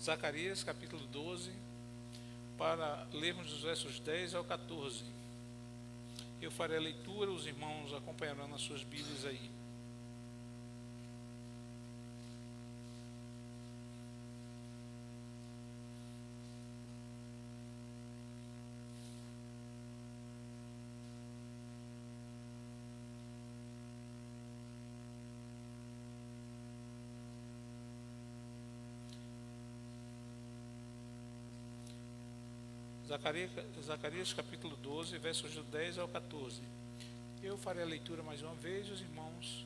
Zacarias capítulo 12, para lermos os versos 10 ao 14. Eu farei a leitura, os irmãos acompanharão nas suas Bíblias aí. Zacarias capítulo 12, versos do 10 ao 14. Eu farei a leitura mais uma vez, os irmãos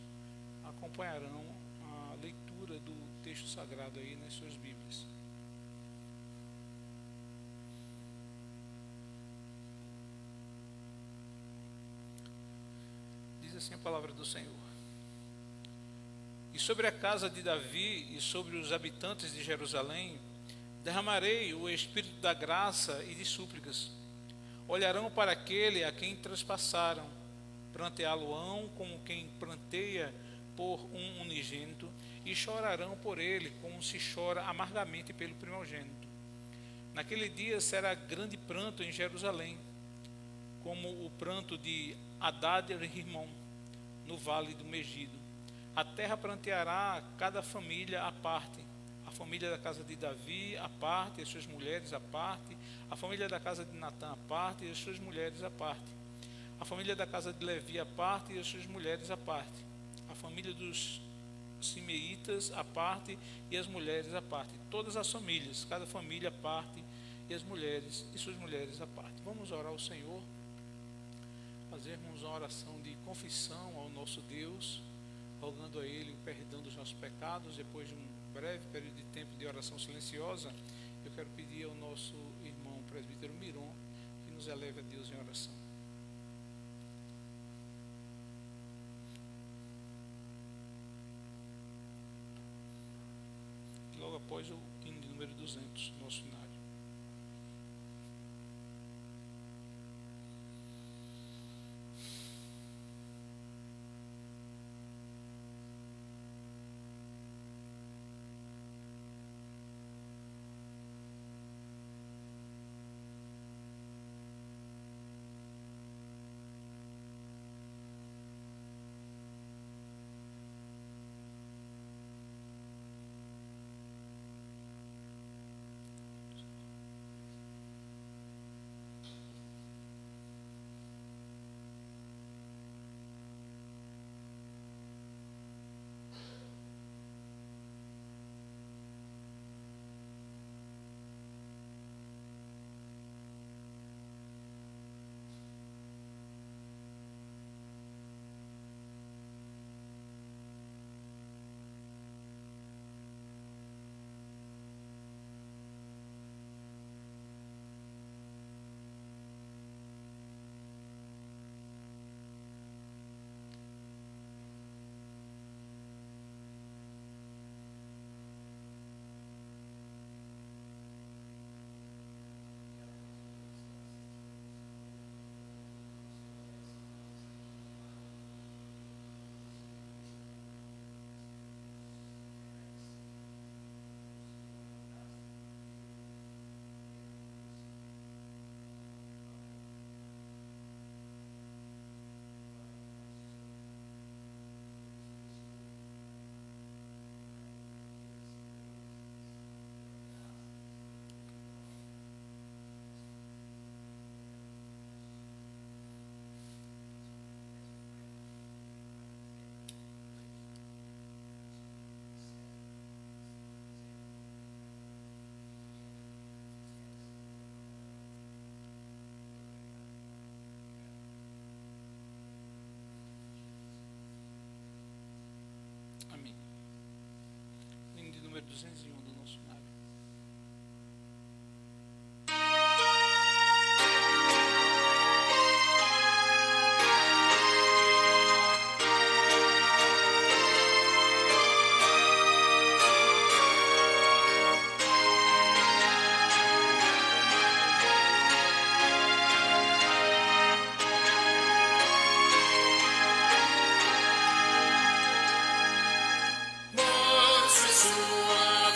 acompanharão a leitura do texto sagrado aí nas suas Bíblias. Diz assim a palavra do Senhor: E sobre a casa de Davi e sobre os habitantes de Jerusalém derramarei o espírito da graça e de súplicas. Olharão para aquele a quem traspassaram, pranteá-lo-ão como quem pranteia por um unigênito, e chorarão por ele, como se chora amargamente pelo primogênito. Naquele dia será grande pranto em Jerusalém, como o pranto de Hadad-rimon, no vale do Megido. A terra pranteará cada família à parte, a família da casa de Davi à parte, as suas mulheres à parte, a família da casa de Natã à parte, e as suas mulheres à parte, a família da casa de Levi à parte, e as suas mulheres à parte, a família dos Simeitas à parte, e as mulheres à parte, todas as famílias, cada família à parte, e as mulheres e suas mulheres à parte. Vamos orar ao Senhor, fazermos uma oração de confissão ao nosso Deus, rogando a Ele o perdão dos nossos pecados. Depois de um breve período de tempo de oração silenciosa, eu quero pedir ao nosso irmão presbítero Miron que nos eleve a Deus em oração. E logo após o hino de número 200, nosso cenário. Amém. Hino de número 201 do nosso cenário. Mostre sua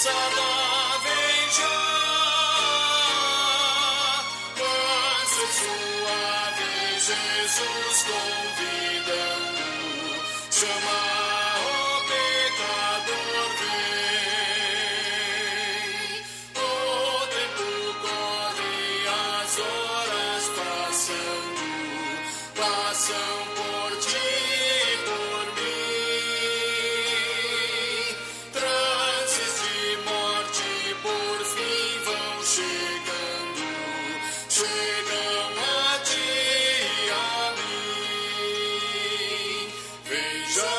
cansada, vem já. Manso e suave, Jesus convidando, chama o pecador, vem. O tempo corre, as horas passam por ti e por mim. Trances de morte por fim vão chegando, chegam a ti e a mim. Vem já,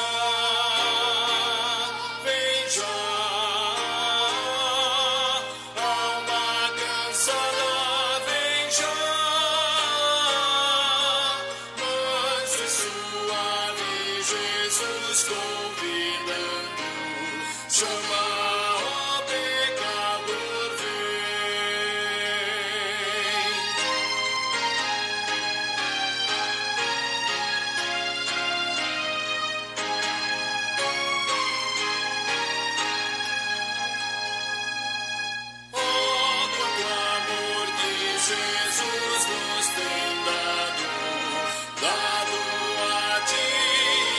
alma cansada, vem já. Manso e suave, Jesus convidando, chama o pecador, vem. Oh, quanto amor que Jesus nos tem dado a ti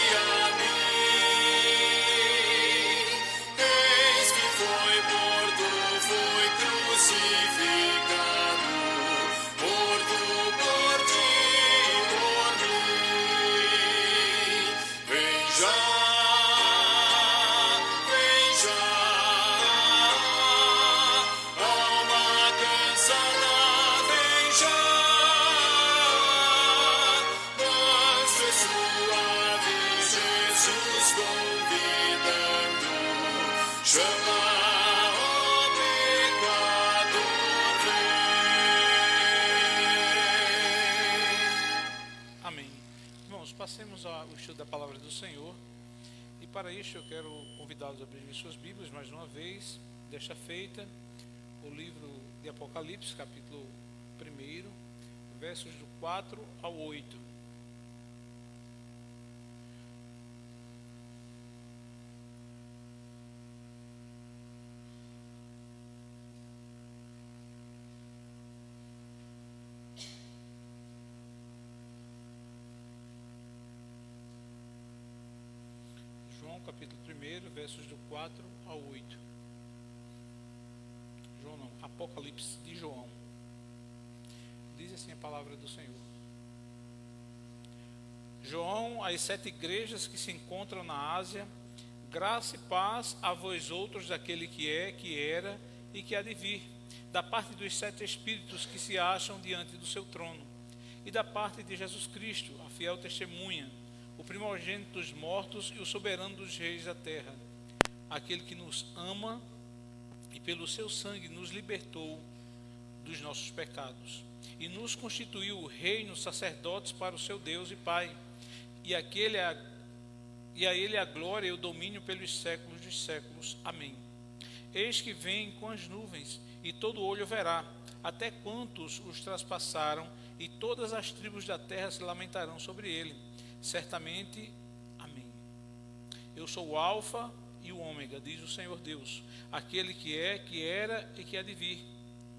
e a mim. Eis que foi morto, foi crucificado, morto por ti e por mim. Vem já, alma cansada, vem já. Manso e suave, Jesus convidando, chama o pecador, vem. Amém. Irmãos, passemos ao estudo da palavra do Senhor. E para isso eu quero convidá-los a abrirem suas Bíblias mais uma vez. Desta feita, o livro de Apocalipse, capítulo 1, versos do 4 ao 8. João capítulo 1, versos do 4 ao 8. João não, Apocalipse de João. Diz assim a palavra do Senhor. João, às 7 igrejas que se encontram na Ásia, graça e paz a vós outros daquele que é, que era e que há de vir, da parte dos 7 Espíritos que se acham diante do seu trono, e da parte de Jesus Cristo, a fiel testemunha, o primogênito dos mortos e o soberano dos reis da terra, aquele que nos ama e pelo seu sangue nos libertou dos nossos pecados e nos constituiu reino, sacerdotes para o seu Deus e Pai, e a ele a glória e o domínio pelos séculos dos séculos. Amém. Eis que vem com as nuvens, e todo olho verá, até quantos os traspassaram, e todas as tribos da terra se lamentarão sobre ele. Certamente, amém. Eu sou o Alfa e o Ômega, diz o Senhor Deus, aquele que é, que era e que há de vir,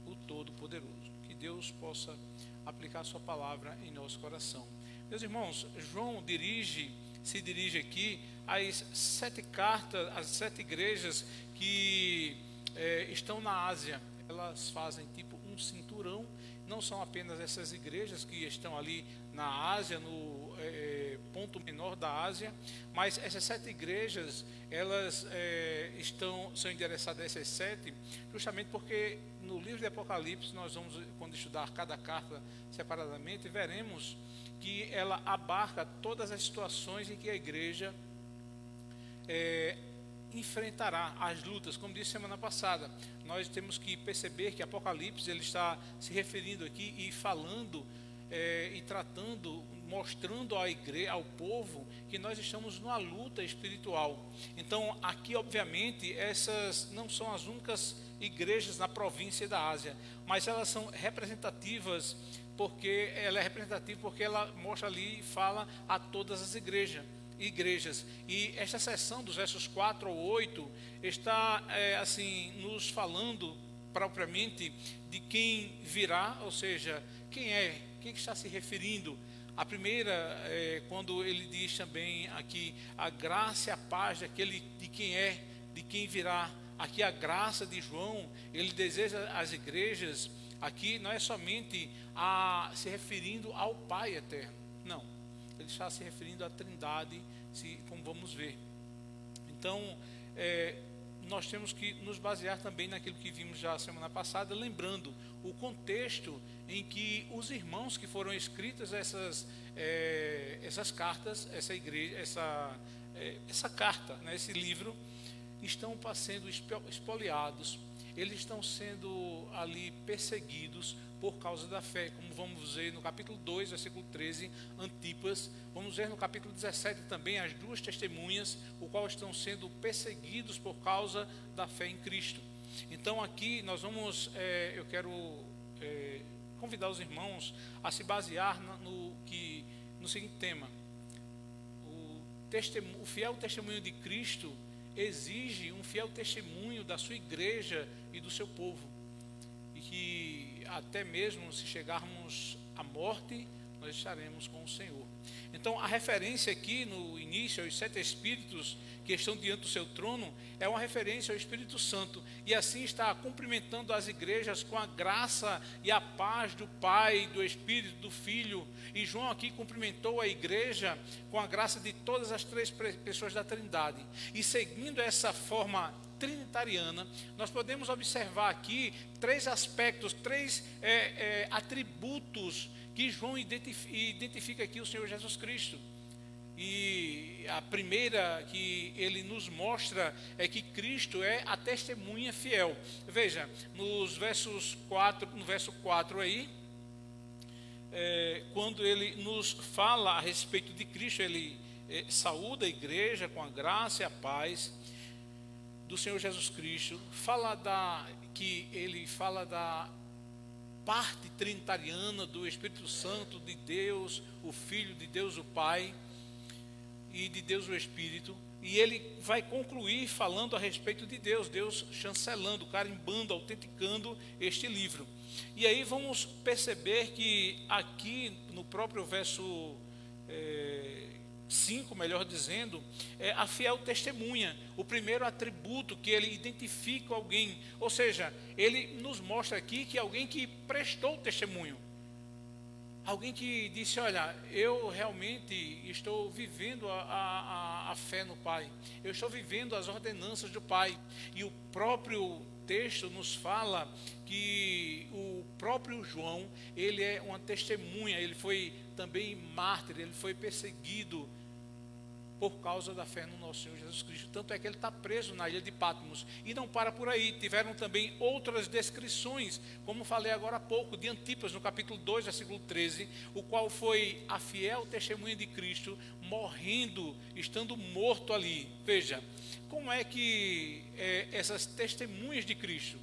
o Todo-Poderoso. Que Deus possa aplicar a sua palavra em nosso coração. Meus irmãos, João se dirige aqui às 7 cartas, às 7 igrejas que estão na Ásia. Elas fazem tipo um cinturão. Não são apenas essas igrejas que estão ali na Ásia, no ponto menor da Ásia, mas essas 7 igrejas, elas são endereçadas a essas 7, justamente porque no livro de Apocalipse, nós vamos, quando estudar cada carta separadamente, veremos que ela abarca todas as situações em que a igreja enfrentará as lutas. Como disse semana passada, nós temos que perceber que Apocalipse ele está se referindo aqui e falando e tratando, mostrando à igreja, ao povo, que nós estamos numa luta espiritual. Então aqui obviamente essas não são as únicas igrejas na província da Ásia, mas elas são representativas porque ela mostra ali e fala a todas as igrejas. igrejas. E esta seção dos versos 4 ao 8 está assim nos falando propriamente de quem virá, ou seja, quem está se referindo. A primeira, quando ele diz também aqui, a graça e a paz daquele de quem virá. Aqui a graça de João, ele deseja às igrejas, aqui não é somente se referindo ao Pai eterno, não, ele está se referindo à Trindade, como vamos ver. Então, nós temos que nos basear também naquilo que vimos já semana passada, lembrando o contexto em que os irmãos que foram escritas essas cartas, essa carta, né, esse livro, estão sendo espoliados, eles estão sendo ali perseguidos por causa da fé, como vamos ver no capítulo 2, versículo 13, Antipas, vamos ver no capítulo 17 também as duas testemunhas, o qual estão sendo perseguidos por causa da fé em Cristo. Então aqui nós vamos, eu quero convidar os irmãos a se basear no seguinte tema: o fiel testemunho de Cristo exige um fiel testemunho da sua igreja e do seu povo, e que até mesmo se chegarmos à morte, nós estaremos com o Senhor. Então a referência aqui no início aos 7 Espíritos que estão diante do seu trono é uma referência ao Espírito Santo, e assim está cumprimentando as igrejas com a graça e a paz do Pai, do Espírito, do Filho. E João aqui cumprimentou a igreja com a graça de todas as 3 pessoas da Trindade. E seguindo essa forma trinitariana, nós podemos observar aqui 3 aspectos, 3 atributos que João identifica aqui o Senhor Jesus Cristo. E a primeira que ele nos mostra é que Cristo é a testemunha fiel. Veja, no verso 4 aí, quando ele nos fala a respeito de Cristo, ele saúda a igreja com a graça e a paz do Senhor Jesus Cristo. Ele fala da parte trinitariana do Espírito Santo, de Deus o Filho, de Deus o Pai e de Deus o Espírito, e ele vai concluir falando a respeito de Deus chancelando, carimbando, autenticando este livro. E aí vamos perceber que aqui no próprio verso 5, melhor dizendo, é a fiel testemunha, o primeiro atributo que ele identifica alguém, ou seja, ele nos mostra aqui que alguém que prestou testemunho, alguém que disse: olha, eu realmente estou vivendo a fé no Pai, eu estou vivendo as ordenanças do Pai. E o próprio texto nos fala que o próprio João, ele é uma testemunha, ele foi também mártir, ele foi perseguido por causa da fé no nosso Senhor Jesus Cristo. Tanto é que ele está preso na ilha de Patmos. E não para por aí, tiveram também outras descrições, como falei agora há pouco, de Antipas, no capítulo 2, versículo 13, o qual foi a fiel testemunha de Cristo, morrendo, estando morto ali. Veja, como é que essas testemunhas de Cristo,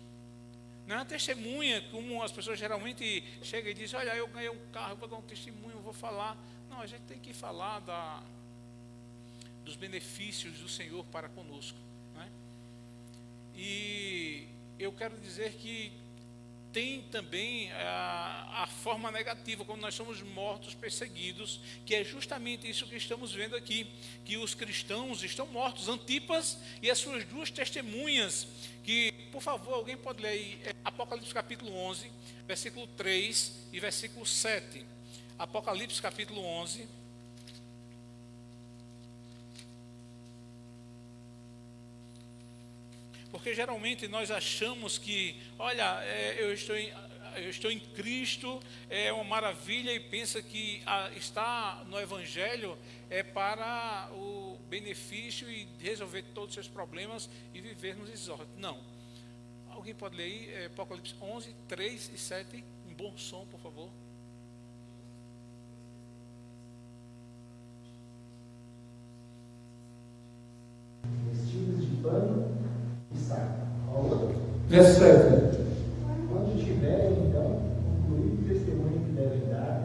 não é uma testemunha como as pessoas geralmente chegam e dizem: olha, eu ganhei um carro, eu vou dar um testemunho, eu vou falar. Não, a gente tem que falar dos benefícios do Senhor para conosco, né? E eu quero dizer que tem também a forma negativa, como nós somos mortos, perseguidos, que é justamente isso que estamos vendo aqui, que os cristãos estão mortos. Antipas e as suas 2 testemunhas, que, por favor, alguém pode ler aí, Apocalipse capítulo 11, versículo 3 e versículo 7. Apocalipse capítulo 11, porque geralmente nós achamos que, olha, eu estou em Cristo, é uma maravilha, e pensa que estar no Evangelho é para o benefício e resolver todos os seus problemas e viver nos exórdios. Não. Alguém pode ler aí, Apocalipse 11, 3 e 7, em bom som, por favor. Vestidos de pano e saco. Verso 7. Quando tiverem, então, concluído o testemunho que devem dar,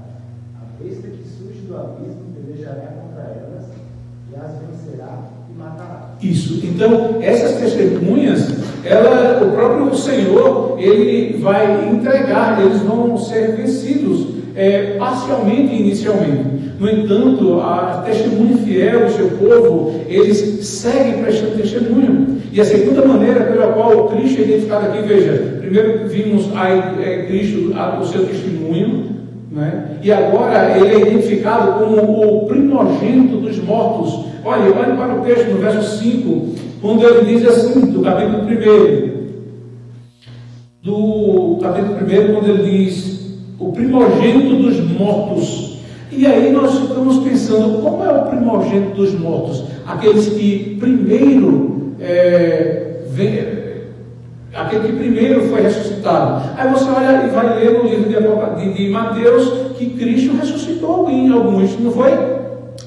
a besta que surge do abismo pelejará contra elas, e e as vencerá e matará. Isso. Então, essas testemunhas, o próprio Senhor, ele vai entregar, eles vão ser vencidos parcialmente e inicialmente. No entanto, a testemunha fiel do seu povo, eles seguem prestando testemunho. E a segunda maneira pela qual o Cristo é identificado aqui, veja, primeiro vimos Cristo, o seu testemunho, né? E agora ele é identificado como o primogênito dos mortos. Olhe para o texto no verso 5, quando ele diz assim, do capítulo 1, quando ele diz o primogênito dos mortos. E aí nós ficamos pensando, como é o primogênito dos mortos? Aqueles que primeiro aquele que primeiro foi ressuscitado. Aí você olha e vai ler no livro de Mateus que Cristo ressuscitou alguns, não foi?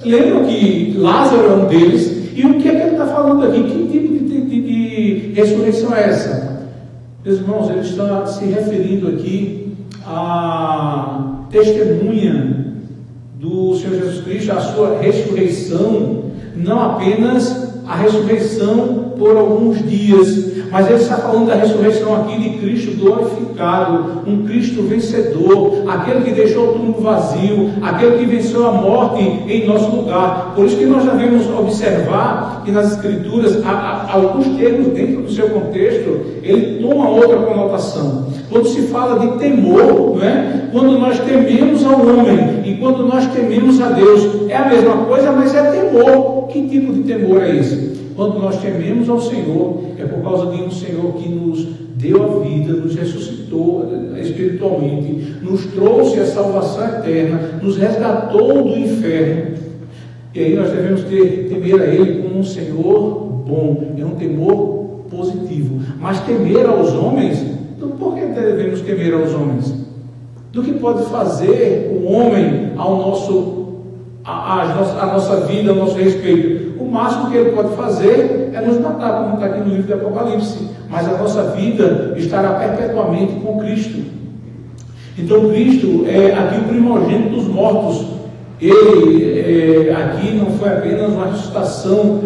Lembram que Lázaro é um deles? E o que é que ele está falando aqui? Que tipo de ressurreição é essa? Meus irmãos, ele está se referindo aqui à testemunha do Senhor Jesus Cristo, a sua ressurreição, não apenas a ressurreição por alguns dias, mas ele está falando da ressurreição aqui de Cristo glorificado, um Cristo vencedor, aquele que deixou o túmulo vazio, aquele que venceu a morte em nosso lugar. Por isso que nós devemos observar que nas Escrituras, alguns termos dentro do seu contexto, ele toma outra conotação. Quando se fala de temor, não é? Quando nós tememos ao homem e quando nós tememos a Deus, é a mesma coisa, mas é temor. Que tipo de temor é esse? Quando nós tememos ao Senhor, é por causa de um Senhor que nos deu a vida, nos ressuscitou espiritualmente, nos trouxe a salvação eterna, nos resgatou do inferno. E aí nós devemos temer a Ele como um Senhor bom, é um temor positivo. Mas temer aos homens, então por que devemos temer aos homens? Do que pode fazer o homem a nossa vida, ao nosso respeito? O máximo que ele pode fazer é nos matar, como está aqui no livro do Apocalipse. Mas a nossa vida estará perpetuamente com Cristo. Então Cristo é aqui o primogênito dos mortos. Ele aqui não foi apenas uma ressuscitação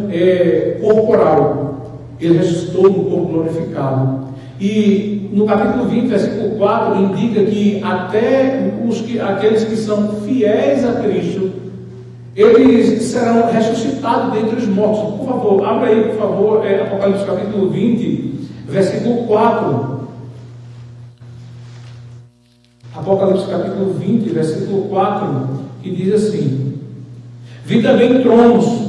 corporal. Ele ressuscitou no corpo glorificado. E no capítulo 20, versículo 4, indica que até aqueles que são fiéis a Cristo, eles serão ressuscitados dentre os mortos. Por favor, abra aí, por favor, Apocalipse capítulo 20, versículo 4. Apocalipse capítulo 20, versículo 4, que diz assim: vi também tronos,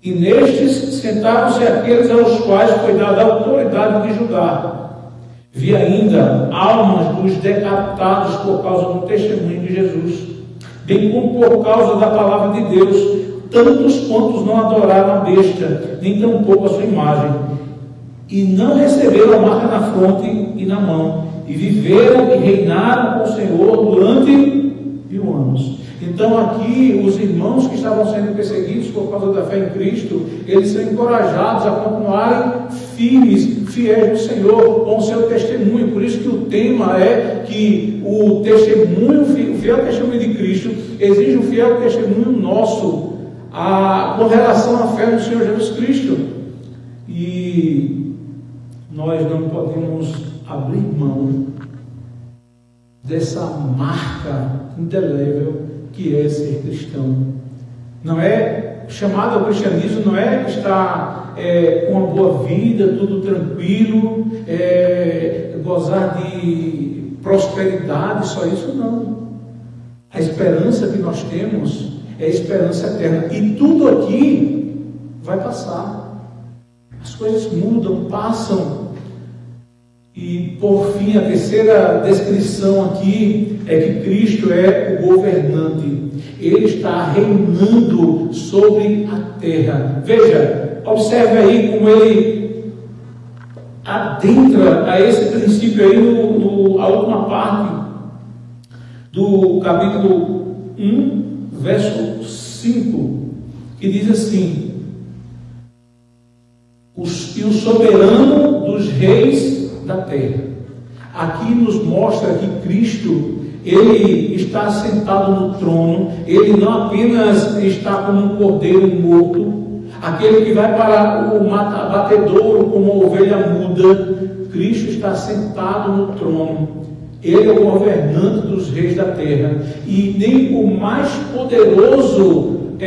e nestes sentaram-se aqueles aos quais foi dada a autoridade de julgar. Vi ainda almas dos decapitados por causa do testemunho de Jesus, bem como por causa da palavra de Deus, tantos quantos não adoraram a besta, nem tampouco a sua imagem, e não receberam a marca na fronte e na mão, e viveram e reinaram com o Senhor durante 1000 anos. Então aqui os irmãos que estavam sendo perseguidos por causa da fé em Cristo, eles são encorajados a continuarem firmes, fiéis no Senhor, com o seu testemunho. Por isso que o tema é que o testemunho, o fiel testemunho de Cristo, exige um fiel testemunho nosso com relação à fé no Senhor Jesus Cristo. E nós não podemos abrir mão dessa marca indelével que é ser cristão. Não é chamado ao cristianismo, não é estar com uma boa vida, tudo tranquilo, gozar de prosperidade, só isso não. A esperança que nós temos é a esperança eterna. E tudo aqui vai passar. As coisas mudam, passam. E por fim, a terceira descrição aqui é que Cristo é o governante. Ele está reinando sobre a terra. Veja, observe aí como ele adentra a esse princípio aí a última parte do capítulo 1, verso 5, que diz assim: e o soberano dos reis da terra. Aqui nos mostra que Cristo Ele está sentado no trono, ele não apenas está como um cordeiro morto, aquele que vai para o batedouro como uma ovelha muda. Cristo está sentado no trono, ele é o governante dos reis da terra, e nem o mais poderoso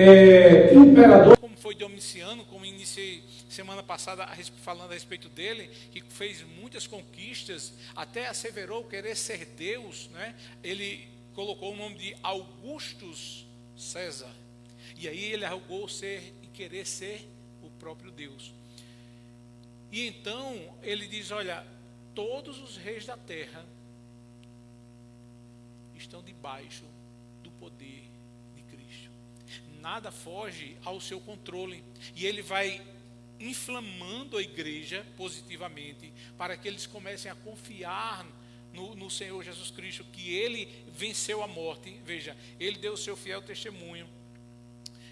imperador, como foi Domiciano, como iniciei semana passada falando a respeito dele, que fez muitas conquistas, até asseverou querer ser Deus, né? Ele colocou o nome de Augustus César, e aí ele arrogou ser e querer ser o próprio Deus. E então ele diz: olha, todos os reis da terra estão debaixo do poder de Cristo. Nada foge ao seu controle, e ele vai inflamando a igreja positivamente, para que eles comecem a confiar no Senhor Jesus Cristo, que ele venceu a morte. Veja, ele deu o seu fiel testemunho,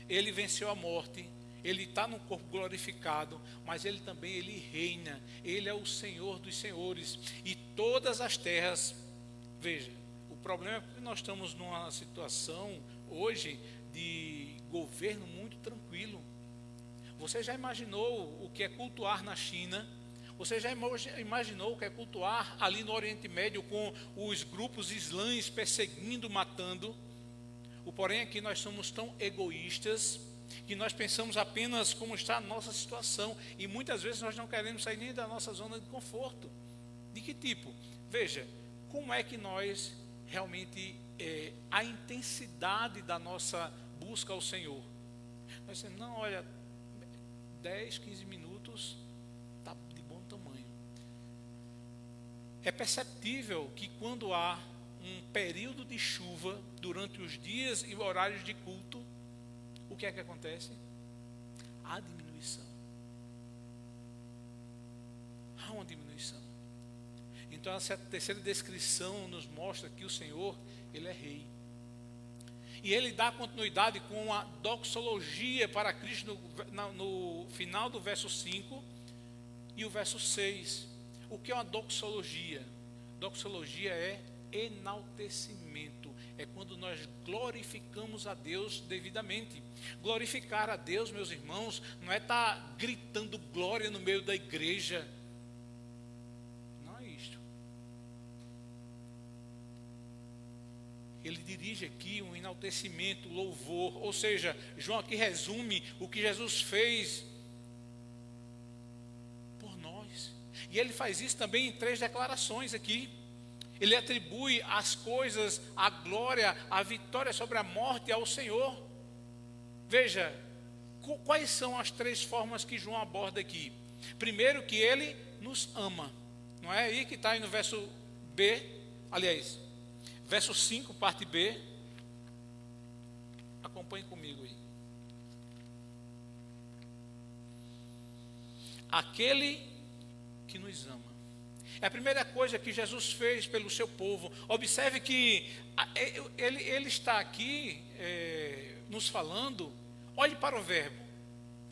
ele venceu a morte, ele está no corpo glorificado, mas ele também, ele reina, ele é o Senhor dos senhores, e todas as terras. Veja, o problema é que nós estamos numa situação hoje de governo muito tranquilo. Você já imaginou o que é cultuar na China? Você já imaginou o que é cultuar ali no Oriente Médio, com os grupos islãs perseguindo, matando? O porém é que nós somos tão egoístas que nós pensamos apenas como está a nossa situação, e muitas vezes nós não queremos sair nem da nossa zona de conforto. De que tipo? Veja, como é que nós realmente, a intensidade da nossa busca ao Senhor? Nós dizemos: não, olha, 10, 15 minutos está de bom tamanho. É perceptível que quando há um período de chuva durante os dias e horários de culto, o que é que acontece? Há diminuição. Há uma diminuição. Então essa terceira descrição nos mostra que o Senhor, ele é rei. E ele dá continuidade com a doxologia para Cristo no final do verso 5 e o verso 6. O que é uma doxologia? Doxologia é enaltecimento. É quando nós glorificamos a Deus devidamente. Glorificar a Deus, meus irmãos, não é estar gritando glória no meio da igreja. Não é isto. Ele dirige aqui um enaltecimento, louvor. Ou seja, João aqui resume o que Jesus fez por nós. E ele faz isso também em 3 declarações aqui. Ele atribui as coisas, a glória, a vitória sobre a morte ao Senhor. Veja, quais são as 3 formas que João aborda aqui? Primeiro, que ele nos ama. Não é aí que está aí no verso B, aliás, verso 5, parte B. Acompanhe comigo aí. Aquele que nos ama. É a primeira coisa que Jesus fez pelo seu povo. Observe que ele está aqui nos falando. Olhe para o verbo.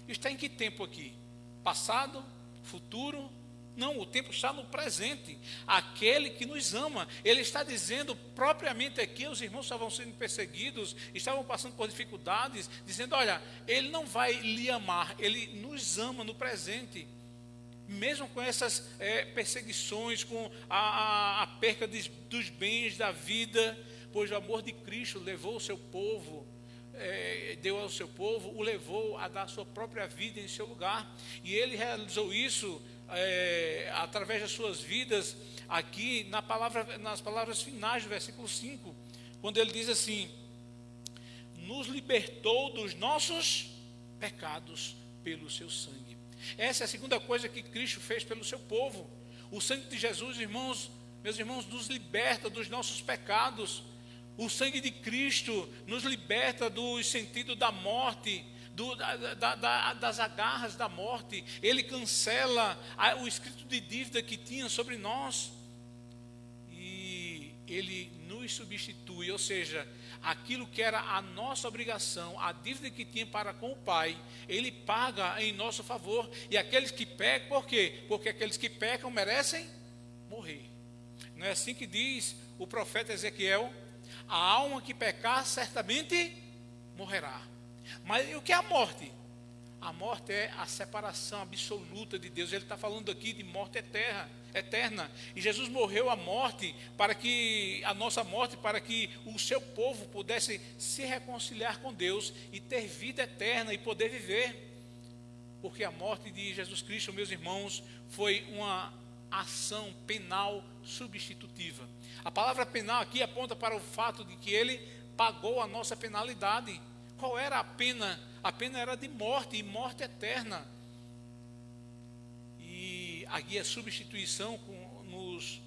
Está em que tempo aqui? Passado? Futuro? Não, o tempo está no presente. Aquele que nos ama. Ele está dizendo propriamente aqui, os irmãos estavam sendo perseguidos, estavam passando por dificuldades, dizendo: olha, ele não vai lhe amar, ele nos ama no presente. Mesmo com essas perseguições, com a perca dos bens da vida, pois o amor de Cristo levou o seu povo, deu ao seu povo, o levou a dar a sua própria vida em seu lugar. E ele realizou isso através das suas vidas, aqui nas palavras finais do versículo 5, quando ele diz assim: nos libertou dos nossos pecados pelo seu sangue. Essa é a segunda coisa que Cristo fez pelo seu povo. O sangue de Jesus, irmãos, meus irmãos, nos liberta dos nossos pecados. O sangue de Cristo nos liberta do sentido da morte, das agarras da morte. Ele cancela o escrito de dívida que tinha sobre nós. E ele nos substitui, ou seja, aquilo que era a nossa obrigação, a dívida que tinha para com o Pai, ele paga em nosso favor. E aqueles que pecam, por quê? Porque aqueles que pecam merecem morrer. Não é assim que diz o profeta Ezequiel? a alma que pecar certamente morrerá. Mas e o que é a morte? A morte é a separação absoluta de Deus. Ele está falando aqui de morte eterna. E Jesus morreu a morte a nossa morte, para que o seu povo pudesse se reconciliar com Deus e ter vida eterna e poder viver. Porque a morte de Jesus Cristo, meus irmãos, foi uma ação penal substitutiva. A palavra penal aqui aponta para o fato de que ele pagou a nossa penalidade. Qual era a pena? A pena era de morte, e morte eterna. E aqui a substituição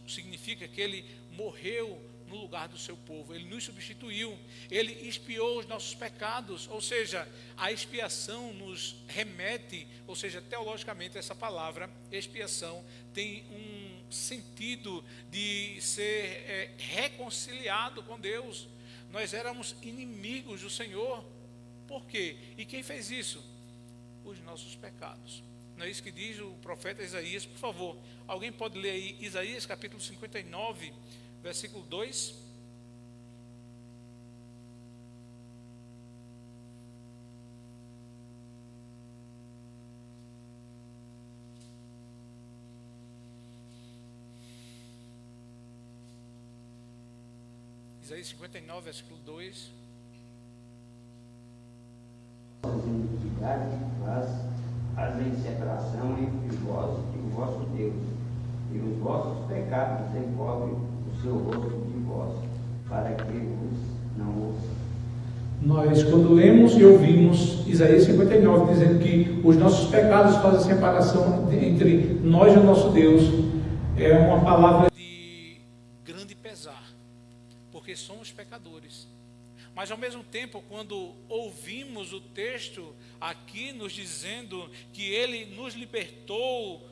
significa que ele morreu no lugar do seu povo. Ele nos substituiu. Ele expiou os nossos pecados. Ou seja, a expiação nos remete, ou seja, teologicamente essa palavra expiação tem um sentido de ser reconciliado com Deus. Nós éramos inimigos do Senhor. Por quê? E quem fez isso? Os nossos pecados. Não é isso que diz o profeta Isaías? Por favor, alguém pode ler aí Isaías capítulo 59, versículo 2? Isaías 59, versículo 2. Fazem separação entre vós e o vosso Deus, e os vossos pecados encobrem o seu rosto de vós, para que vos não ouçam. Nós, quando lemos e ouvimos Isaías 59, dizendo que os nossos pecados fazem separação entre nós e o nosso Deus, é uma palavra de grande pesar, porque somos pecadores. Mas ao mesmo tempo, quando ouvimos o texto aqui nos dizendo que ele nos libertou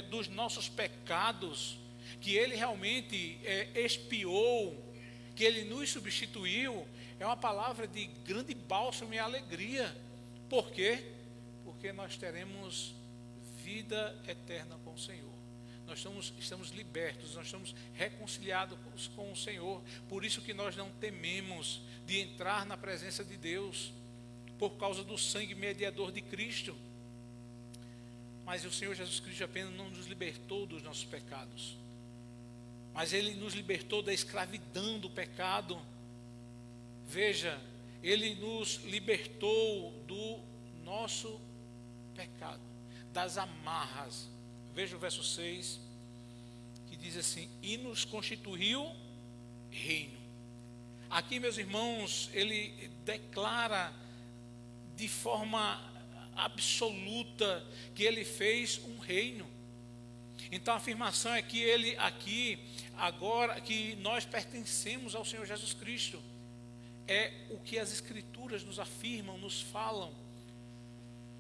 dos nossos pecados, que ele realmente expiou, que ele nos substituiu, é uma palavra de grande bálsamo e alegria. Por quê? Porque nós teremos vida eterna com o Senhor. Nós estamos libertos, nós estamos reconciliados com o Senhor. Por isso que nós não tememos de entrar na presença de Deus, por causa do sangue mediador de Cristo. Mas o Senhor Jesus Cristo apenas não nos libertou dos nossos pecados, mas Ele nos libertou da escravidão do pecado. Veja, Ele nos libertou do nosso pecado, das amarras. Veja o verso 6, que diz assim: e nos constituiu reino. Aqui, meus irmãos, ele declara de forma absoluta que ele fez um reino. Então a afirmação é que ele aqui, agora que nós pertencemos ao Senhor Jesus Cristo, é o que as Escrituras nos afirmam, nos falam.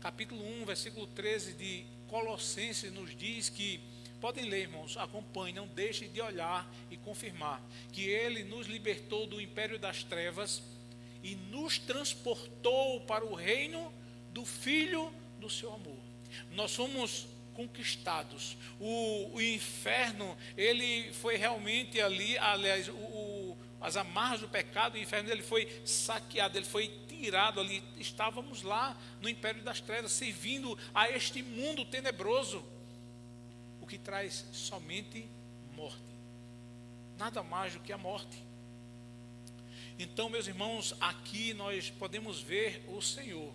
Capítulo 1, versículo 13 de Colossenses nos diz que, podem ler, irmãos, acompanhem, não deixem de olhar e confirmar, que Ele nos libertou do império das trevas e nos transportou para o reino do Filho do seu amor. Nós somos conquistados. O inferno, ele foi realmente ali, aliás, as amarras do pecado, o inferno, ele foi saqueado, ele foi tirado ali. Estávamos lá no império das trevas, servindo a este mundo tenebroso, o que traz somente morte, nada mais do que a morte. Então, meus irmãos, aqui nós podemos ver o Senhor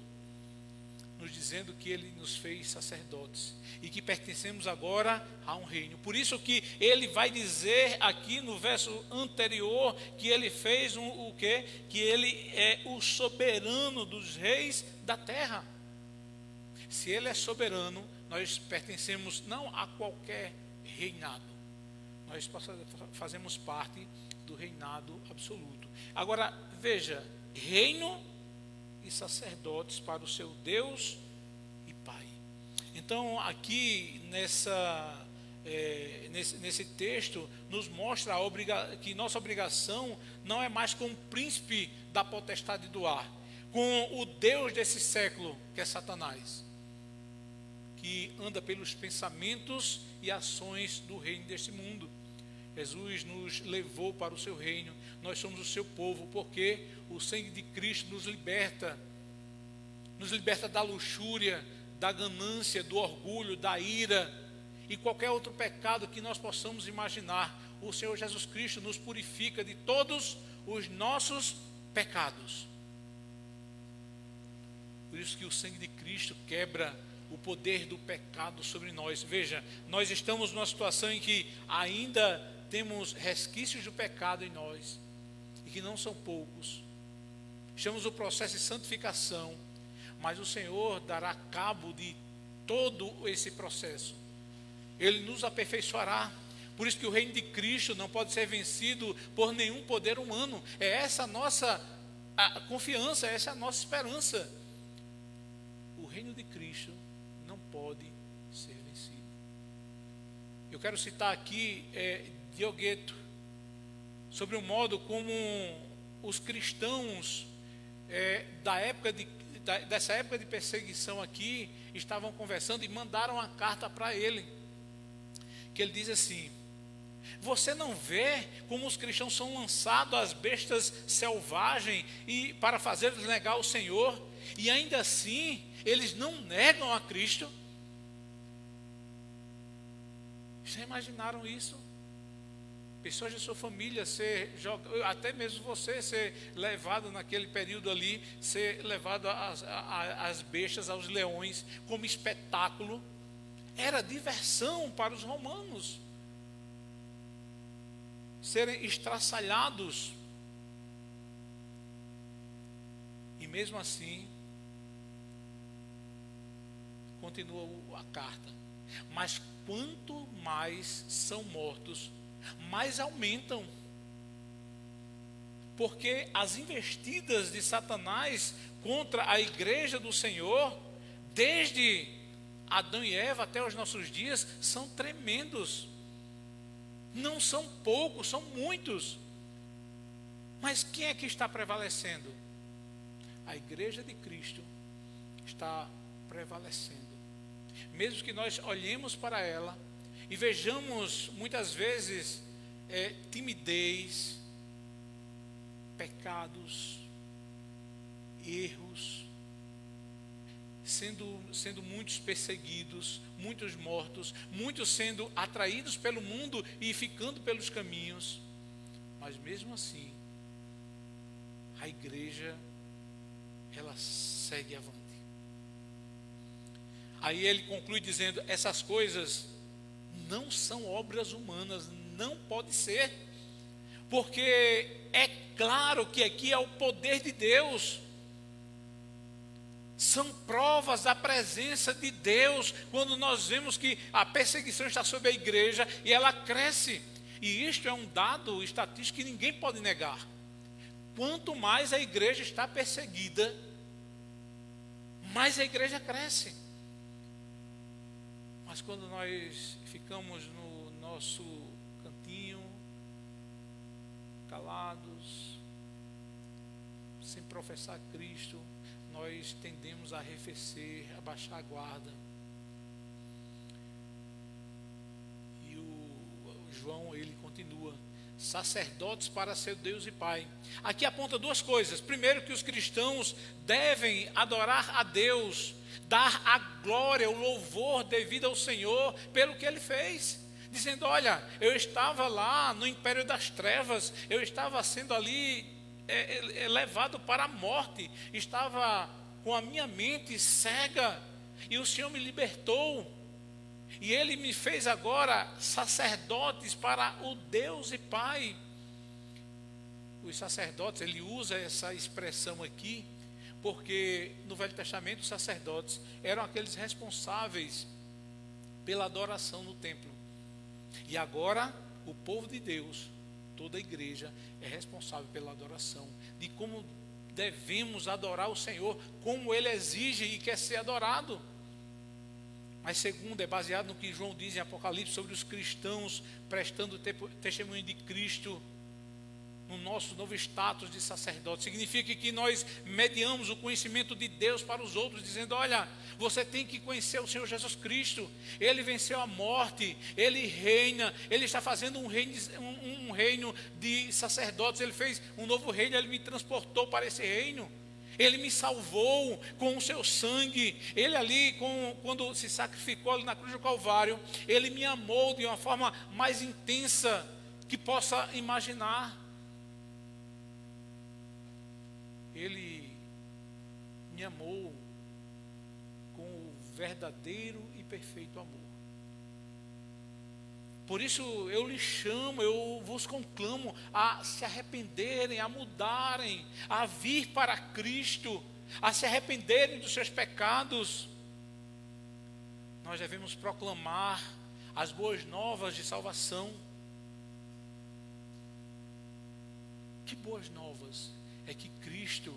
nos dizendo que Ele nos fez sacerdotes e que pertencemos agora a um reino. Por isso que Ele vai dizer aqui no verso anterior que Ele fez o quê? Que Ele é o soberano dos reis da terra. Se Ele é soberano, nós pertencemos não a qualquer reinado. Nós fazemos parte do reinado absoluto. Agora, veja, reino e sacerdotes para o seu Deus e Pai. Então, aqui nesse texto, nos mostra que nossa obrigação não é mais com o príncipe da potestade do ar, com o Deus desse século, que é Satanás, que anda pelos pensamentos e ações do reino deste mundo. Jesus nos levou para o seu reino, nós somos o seu povo, porque o sangue de Cristo nos liberta da luxúria, da ganância, do orgulho, da ira e qualquer outro pecado que nós possamos imaginar. O Senhor Jesus Cristo nos purifica de todos os nossos pecados. Por isso que o sangue de Cristo quebra o poder do pecado sobre nós. Veja, nós estamos numa situação em que ainda temos resquícios do pecado em nós, e que não são poucos. Estamos no processo de santificação, mas o Senhor dará cabo de todo esse processo. Ele nos aperfeiçoará. Por isso que o reino de Cristo não pode ser vencido por nenhum poder humano. É essa a nossa confiança, essa é a nossa esperança. O reino de Cristo não pode ser vencido. Eu quero citar aqui Diogueto, sobre o modo como os cristãos dessa época de perseguição aqui estavam conversando e mandaram uma carta para ele, que ele diz assim: você não vê como os cristãos são lançados às bestas selvagens e para fazê-los negar o Senhor, e ainda assim eles não negam a Cristo? Já imaginaram isso? Pessoas de sua família até mesmo você ser levado naquele período ali, ser levado às bestas, aos leões, como espetáculo. Era diversão para os romanos serem estraçalhados. E mesmo assim, continua a carta: mas quanto mais são mortos, mais aumentam, porque as investidas de Satanás contra a igreja do Senhor, desde Adão e Eva até os nossos dias, são tremendos. Não são poucos, são muitos. Mas quem é que está prevalecendo? A igreja de Cristo está prevalecendo. Mesmo que nós olhemos para ela e vejamos muitas vezes timidez, pecados, erros, sendo muitos perseguidos, muitos mortos, muitos sendo atraídos pelo mundo e ficando pelos caminhos, mas mesmo assim a igreja, ela segue avante. Aí ele conclui dizendo: essas coisas não são obras humanas, não pode ser, porque é claro que aqui é o poder de Deus. São provas da presença de Deus, quando nós vemos que a perseguição está sobre a igreja e ela cresce. E isto é um dado estatístico que ninguém pode negar. Quanto mais a igreja está perseguida, mais a igreja cresce. Mas quando nós ficamos no nosso cantinho, calados, sem professar Cristo, nós tendemos a arrefecer, a baixar a guarda. E o João, ele continua: sacerdotes para seu Deus e Pai. Aqui aponta duas coisas. Primeiro, que os cristãos devem adorar a Deus, dar a glória, o louvor devido ao Senhor pelo que Ele fez, dizendo: olha, eu estava lá no império das trevas, eu estava sendo ali levado para a morte, estava com a minha mente cega, e o Senhor me libertou, e Ele me fez agora sacerdotes para o Deus e Pai. Os sacerdotes, ele usa essa expressão aqui, porque no Velho Testamento os sacerdotes eram aqueles responsáveis pela adoração no templo. E agora o povo de Deus, toda a igreja, é responsável pela adoração, de como devemos adorar o Senhor, como Ele exige e quer ser adorado. Mas segundo, é baseado no que João diz em Apocalipse sobre os cristãos prestando testemunho de Cristo. no nosso novo status de sacerdote. Significa que nós mediamos o conhecimento de Deus para os outros, dizendo: olha, você tem que conhecer o Senhor Jesus Cristo. Ele venceu a morte, Ele reina, Ele está fazendo um reino de sacerdotes. Ele fez um novo reino, Ele me transportou para esse reino. Ele me salvou com o seu sangue. Ele ali, quando se sacrificou ali na cruz do Calvário, Ele me amou de uma forma mais intensa que possa imaginar. Ele me amou com o verdadeiro e perfeito amor. Por isso eu lhes chamo, eu vos conclamo a se arrependerem, a mudarem, a vir para Cristo, a se arrependerem dos seus pecados. Nós devemos proclamar as boas novas de salvação. Que boas novas? É que Cristo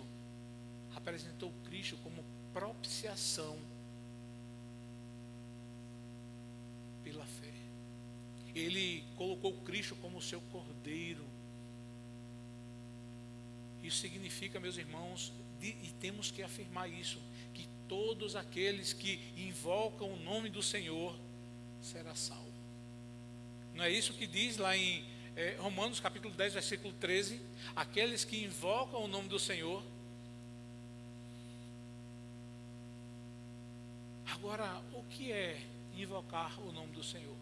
apresentou Cristo como propiciação pela fé. Ele colocou Cristo como seu cordeiro. Isso significa, meus irmãos, e temos que afirmar isso, que todos aqueles que invocam o nome do Senhor será salvo. Não é isso que diz lá em Romanos capítulo 10, versículo 13? Aqueles que invocam o nome do Senhor. Agora, o que é invocar o nome do Senhor?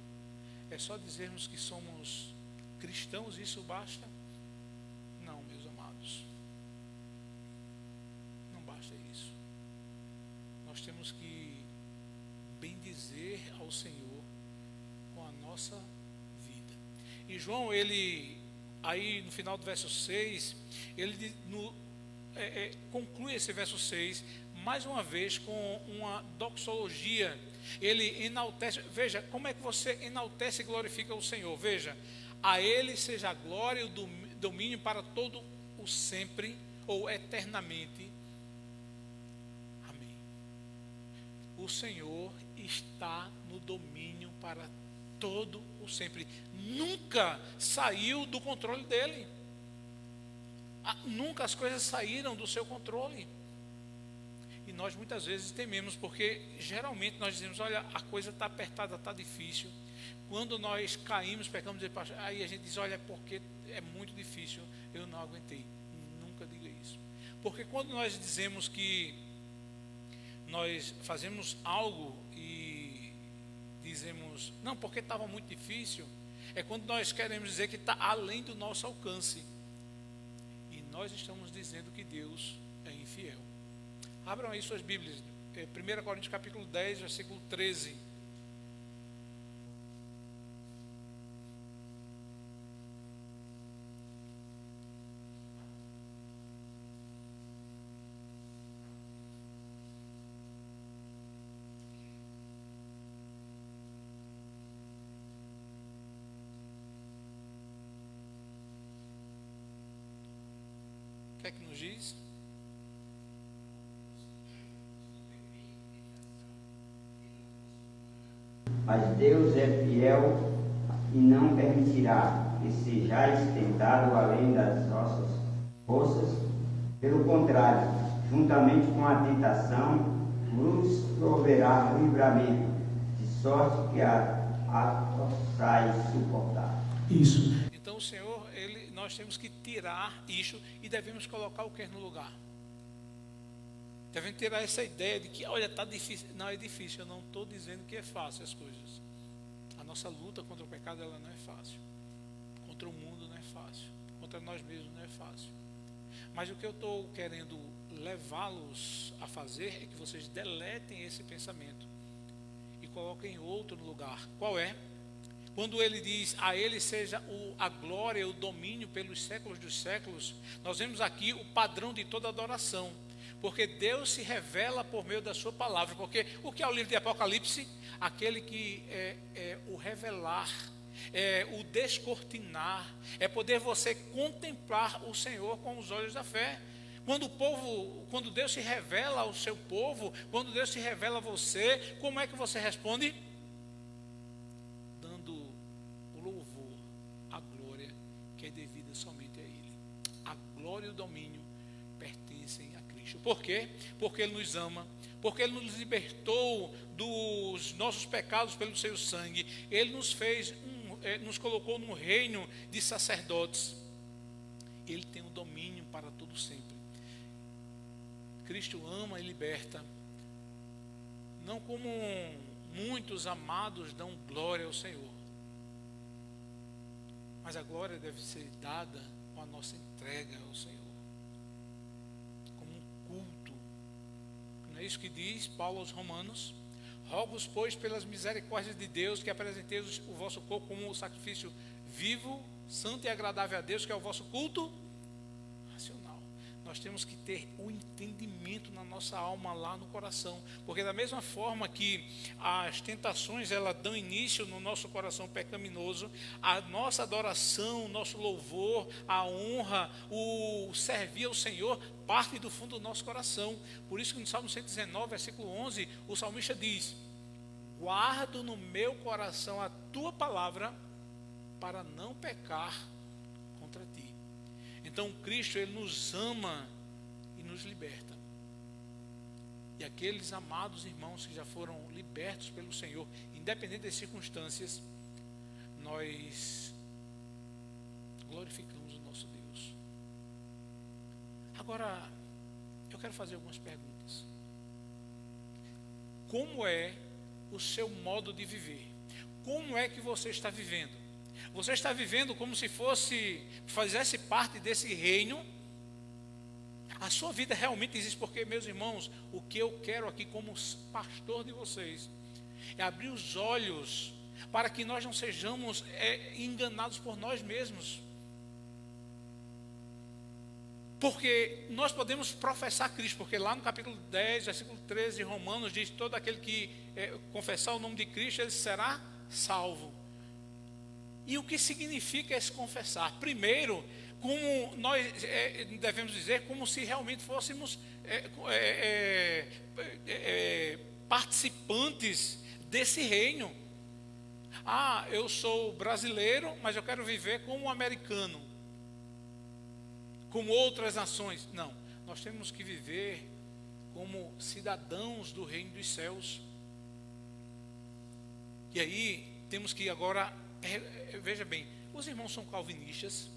É só dizermos que somos cristãos, isso basta? Não, meus amados. Não basta isso. Nós temos que bendizer ao Senhor com a nossa vida. E João, ele, aí no final do verso 6, ele conclui esse verso 6, mais uma vez com uma doxologia. Ele enaltece, veja, como é que você enaltece e glorifica o Senhor? Veja, a Ele seja a glória e o domínio para todo o sempre, ou eternamente. Amém. O Senhor está no domínio para todo o sempre. Nunca saiu do controle dele. Nunca as coisas saíram do seu controle. E nós muitas vezes tememos, porque geralmente nós dizemos: olha, a coisa está apertada, está difícil. Quando nós caímos, pecamos, aí a gente diz: olha, porque é muito difícil, eu não aguentei. Nunca diga isso. Porque quando nós dizemos que nós fazemos algo e dizemos: não, porque estava muito difícil, é quando nós queremos dizer que está além do nosso alcance. E nós estamos dizendo que Deus é infiel. Abram aí suas Bíblias, 1 Coríntios capítulo 10, versículo 13. O que é que nos diz? Mas Deus é fiel e não permitirá que sejais tentado além das vossas forças. Pelo contrário, juntamente com a tentação, vos proverá livramento, de sorte que a possais suportar. Isso. Então o Senhor, nós temos que tirar isso e devemos colocar o que no lugar. Devemos tirar essa ideia de que, olha, está difícil. Não é difícil, eu não estou dizendo que é fácil as coisas. A nossa luta contra o pecado, ela não é fácil. Contra o mundo não é fácil. Contra nós mesmos não é fácil. Mas o que eu estou querendo levá-los a fazer é que vocês deletem esse pensamento e coloquem outro no lugar. Qual é? Quando ele diz: a ele seja a glória e o domínio pelos séculos dos séculos, nós vemos aqui o padrão de toda adoração. Porque Deus se revela por meio da sua palavra. Porque o que é o livro de Apocalipse? Aquele que é o revelar, é o descortinar, é poder você contemplar o Senhor com os olhos da fé. Quando Deus se revela ao seu povo, quando Deus se revela a você, como é que você responde? Dando o louvor, a glória que é devida somente a Ele. a glória e o domínio pertencem a Cristo. Por quê? Porque Ele nos ama, porque Ele nos libertou dos nossos pecados pelo seu sangue. Ele nos fez, nos colocou no reino de sacerdotes. Ele tem o domínio para todo sempre. Cristo ama e liberta, não como muitos amados dão glória ao Senhor, mas a glória deve ser dada com a nossa entrega ao Senhor, como um culto. Não é isso que diz Paulo aos Romanos? Rogo-vos, pois, pelas misericórdias de Deus, que apresenteis o vosso corpo como um sacrifício vivo, santo e agradável a Deus, que é o vosso culto racional. Nós temos que ter o entendimento na nossa alma, lá no coração, porque da mesma forma que as tentações elas dão início no nosso coração pecaminoso, a nossa adoração, o nosso louvor, a honra, o servir ao Senhor parte do fundo do nosso coração. Por isso que no Salmo 119, versículo 11, o salmista diz: guardo no meu coração a tua palavra para não pecar contra ti. Então Cristo, Ele nos ama e nos liberta. E aqueles amados irmãos que já foram libertos pelo Senhor, independente das circunstâncias, nós glorificamos o nosso Deus. Agora, eu quero fazer algumas perguntas. Como é o seu modo de viver? Como é que você está vivendo? Você está vivendo como se fizesse parte desse reino? A sua vida realmente existe? Porque, meus irmãos, o que eu quero aqui como pastor de vocês é abrir os olhos para que nós não sejamos enganados por nós mesmos. Porque nós podemos professar Cristo, porque lá no capítulo 10, versículo 13 de Romanos, diz: todo aquele que confessar o nome de Cristo, ele será salvo. E o que significa esse confessar? Primeiro, como nós devemos dizer, como se realmente fôssemos participantes desse reino. Ah, eu sou brasileiro, mas eu quero viver como um americano, como outras nações. Não, nós temos que viver como cidadãos do reino dos céus. E aí, temos que agora... veja bem, os irmãos são calvinistas?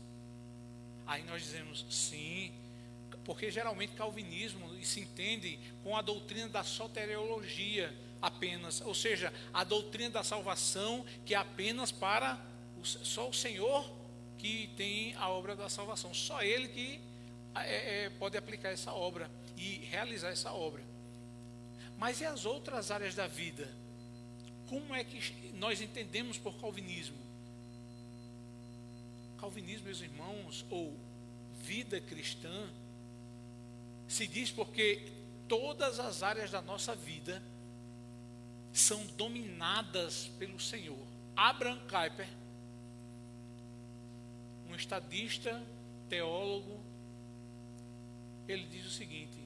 Aí nós dizemos sim, porque geralmente calvinismo se entende com a doutrina da soteriologia apenas, ou seja, a doutrina da salvação que é apenas para só o Senhor que tem a obra da salvação, só Ele que pode aplicar essa obra e realizar essa obra. Mas e as outras áreas da vida? Como é que nós entendemos por calvinismo? Calvinismo, meus irmãos, ou vida cristã, se diz porque todas as áreas da nossa vida são dominadas pelo Senhor. Abraham Kuyper, um estadista, teólogo, ele diz o seguinte: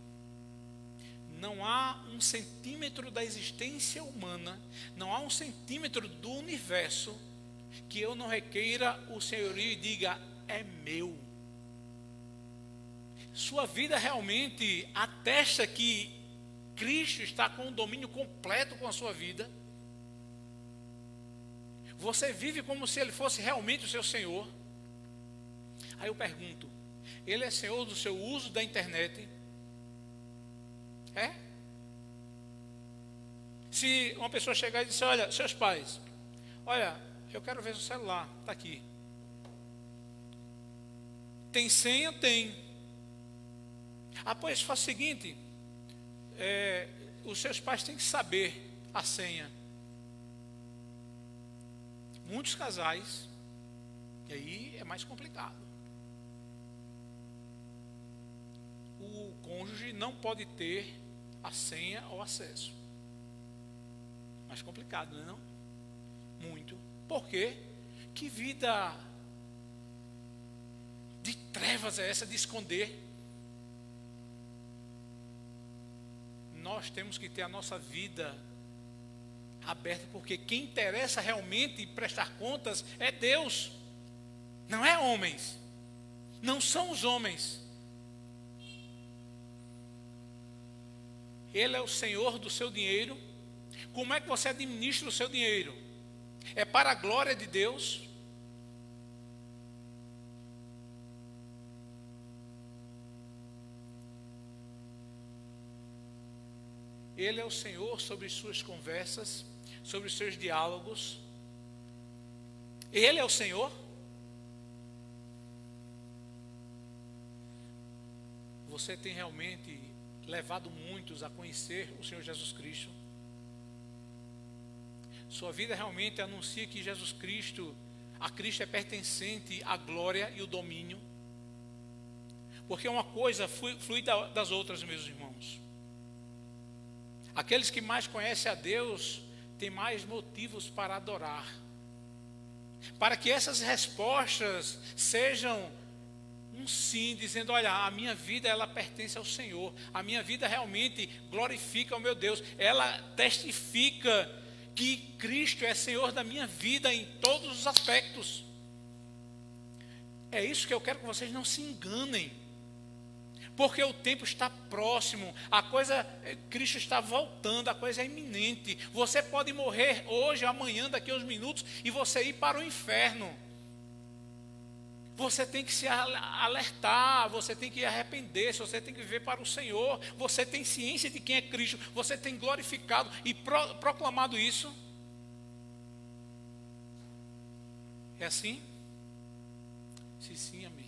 não há um centímetro da existência humana, não há um centímetro do universo que eu não requeira o senhorio e diga: é meu. Sua vida realmente atesta que Cristo está com o domínio completo com a sua vida? Você vive como se Ele fosse realmente o seu Senhor? Aí eu pergunto: Ele é Senhor do seu uso da internet? É? Se uma pessoa chegar e disser: olha, seus pais, olha, eu quero ver o celular, está aqui. Tem senha? Tem. Ah, pois faz o seguinte, os seus pais têm que saber a senha. Muitos casais, e aí é mais complicado. O cônjuge não pode ter a senha ou acesso. Mais complicado, não é não? Muito. Por quê? Que vida de trevas é essa de esconder? Nós temos que ter a nossa vida aberta, porque quem interessa realmente prestar contas é Deus, não é homens. Não são os homens. Ele é o Senhor do seu dinheiro. Como é que você administra o seu dinheiro? É para a glória de Deus? Ele é o Senhor sobre suas conversas, sobre os seus diálogos. Ele é o Senhor? Você tem realmente levado muitos a conhecer o Senhor Jesus Cristo? Sua vida realmente anuncia que Jesus Cristo, a Cristo é pertencente à glória e o domínio? Porque uma coisa flui das outras, meus irmãos. Aqueles que mais conhecem a Deus têm mais motivos para adorar. Para que essas respostas sejam um sim, dizendo: olha, a minha vida ela pertence ao Senhor. A minha vida realmente glorifica o meu Deus. Ela testifica que Cristo é Senhor da minha vida em todos os aspectos. É isso que eu quero que vocês não se enganem. Porque o tempo está próximo, Cristo está voltando, a coisa é iminente. Você pode morrer hoje, amanhã, daqui a uns minutos, e você ir para o inferno. Você tem que se alertar, você tem que arrepender-se, você tem que viver para o Senhor. Você tem ciência de quem é Cristo, você tem glorificado e proclamado isso. É assim? Se sim, amém.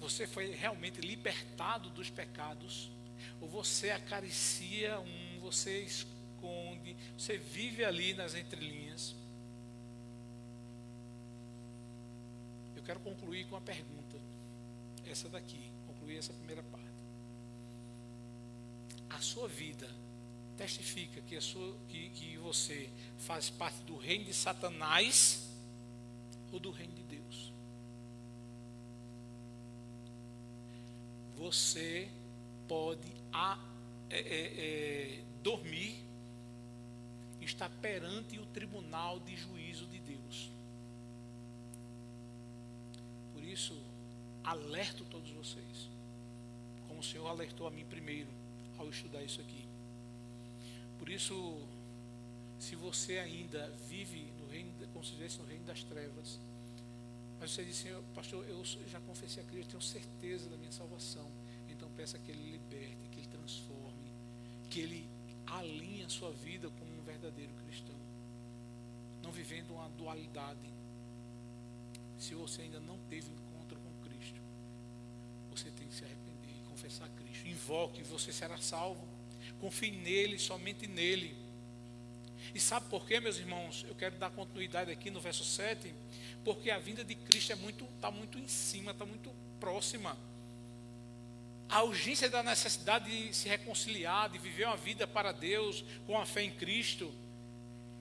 Você foi realmente libertado dos pecados? Ou você acaricia você esconde, você vive ali nas entrelinhas? Eu quero concluir com uma pergunta. Essa daqui, concluir essa primeira parte. A sua vida testifica que você faz parte do reino de Satanás ou do reino de Deus? Você pode dormir e estar perante o tribunal de juízo de Deus. Por isso, alerto todos vocês, como o Senhor alertou a mim primeiro ao estudar isso aqui. Por isso, se você ainda vive no reino, como se estivesse no reino das trevas, mas você diz: Senhor, pastor, eu já confessei a Cristo, tenho certeza da minha salvação. Então peça que Ele liberte, que Ele transforme, que Ele alinhe a sua vida como um verdadeiro cristão, não vivendo uma dualidade. Se você ainda não teve encontro com Cristo, você tem que se arrepender e confessar a Cristo. Invoque, você será salvo. Confie nele, somente nele. E sabe por quê, meus irmãos? Eu quero dar continuidade aqui no verso 7, porque a vinda de Cristo está muito em cima, está muito próxima. A urgência da necessidade de se reconciliar, de viver uma vida para Deus, com a fé em Cristo,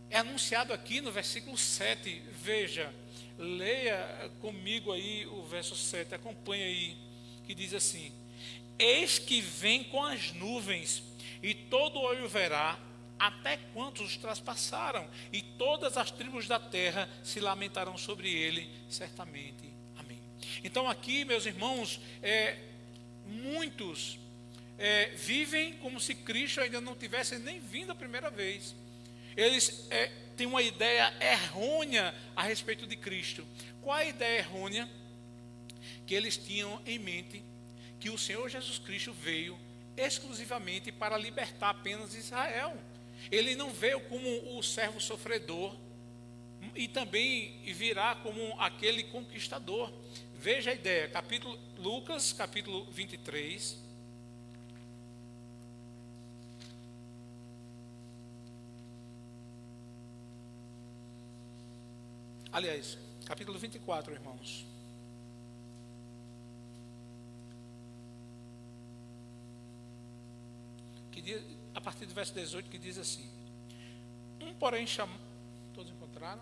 é anunciado aqui no versículo 7. Veja, leia comigo aí o verso 7, acompanhe aí, que diz assim: eis que vem com as nuvens, e todo olho verá, até quantos os traspassaram, e todas as tribos da terra se lamentarão sobre ele, certamente. Amém. Então aqui, meus irmãos, muitos vivem como se Cristo ainda não tivesse nem vindo a primeira vez. Eles têm uma ideia errônea a respeito de Cristo. Qual a ideia errônea? Que eles tinham em mente que o Senhor Jesus Cristo veio exclusivamente para libertar apenas Israel. Ele não veio como o servo sofredor e também virá como aquele conquistador. Veja a ideia, Lucas capítulo 23. Aliás, capítulo 24, irmãos. A partir do verso 18, que diz assim: porém chamado, todos encontraram?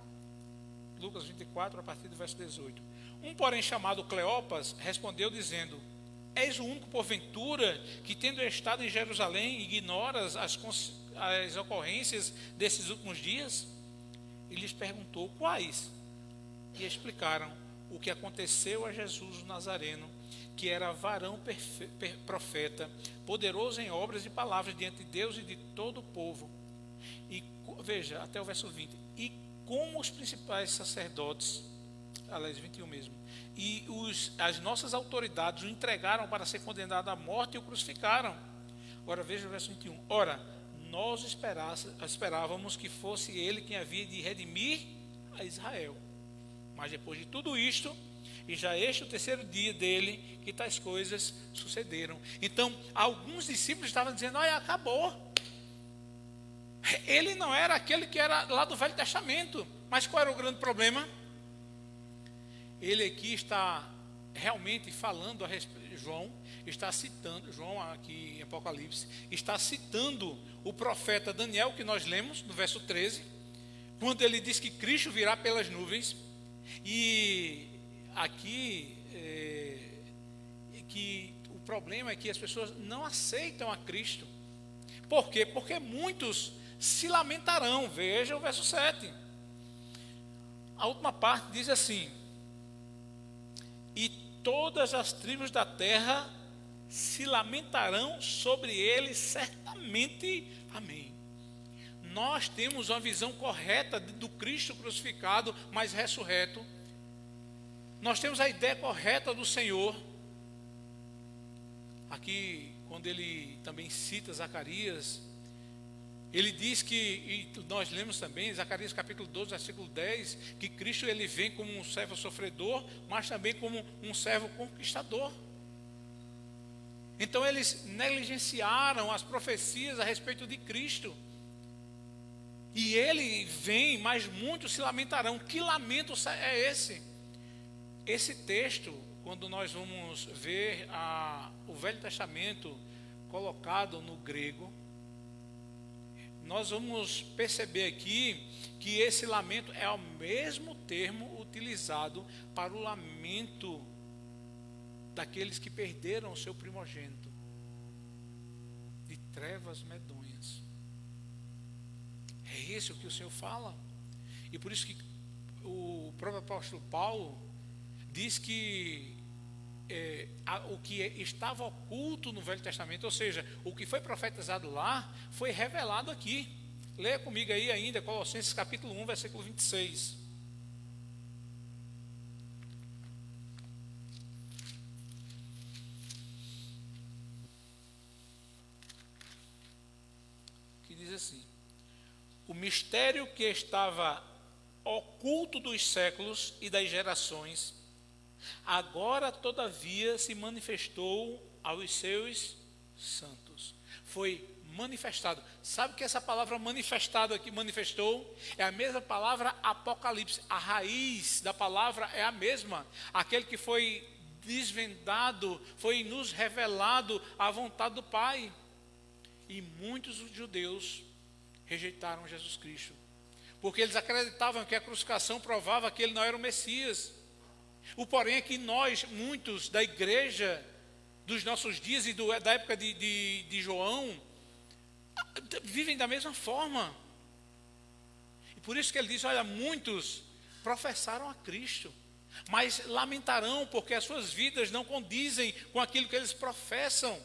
Lucas 24, a partir do verso 18. Porém chamado Cleopas respondeu dizendo: és o único porventura que, tendo estado em Jerusalém, ignoras as ocorrências desses últimos dias? E lhes perguntou: quais? e explicaram o que aconteceu a Jesus o Nazareno, que era varão profeta, poderoso em obras e palavras diante de Deus e de todo o povo. E veja, até o verso 20. E como os principais sacerdotes, aliás, 21 mesmo, e as nossas autoridades o entregaram para ser condenado à morte e o crucificaram. Agora veja o verso 21. Ora, nós esperávamos que fosse ele quem havia de redimir a Israel. Mas depois de tudo isto, e já este é o terceiro dia dele, que tais coisas sucederam. Então, alguns discípulos estavam dizendo, olha, acabou. Ele não era aquele que era lá do Velho Testamento. Mas qual era o grande problema? Ele aqui está realmente falando a respeito, João está citando, João aqui em Apocalipse, está citando o profeta Daniel, que nós lemos no verso 13, quando ele diz que Cristo virá pelas nuvens. E aqui, que o problema é que as pessoas não aceitam a Cristo. Por quê? Porque muitos se lamentarão. Veja o verso 7. A última parte diz assim: e todas as tribos da terra se lamentarão sobre ele certamente. Amém. Nós temos uma visão correta do Cristo crucificado, mas ressurreto. Nós temos a ideia correta do Senhor. Aqui, quando ele também cita Zacarias, ele diz que, e nós lemos também, Zacarias capítulo 12, versículo 10, que Cristo ele vem como um servo sofredor, mas também como um servo conquistador. Então eles negligenciaram as profecias a respeito de Cristo. E ele vem, mas muitos se lamentarão. Que lamento é esse? Esse texto, quando nós vamos ver o Velho Testamento colocado no grego, nós vamos perceber aqui que esse lamento é o mesmo termo utilizado para o lamento daqueles que perderam o seu primogênito, de trevas medonhas. É isso que o Senhor fala. E por isso que o próprio apóstolo Paulo diz que o que estava oculto no Velho Testamento, ou seja, o que foi profetizado lá, foi revelado aqui. Leia comigo aí ainda, Colossenses capítulo 1, versículo 26. Que diz assim: o mistério que estava oculto dos séculos e das gerações, agora todavia se manifestou aos seus santos. Foi manifestado. Sabe que essa palavra manifestado aqui, manifestou, é a mesma palavra Apocalipse. A raiz da palavra é a mesma. Aquele que foi desvendado, foi nos revelado a vontade do Pai. E muitos judeus rejeitaram Jesus Cristo, porque eles acreditavam que a crucificação provava que ele não era o Messias. O porém é que nós, muitos da igreja dos nossos dias e da época de João, vivem da mesma forma. E por isso que ele diz, olha, muitos professaram a Cristo, mas lamentarão porque as suas vidas não condizem com aquilo que eles professam.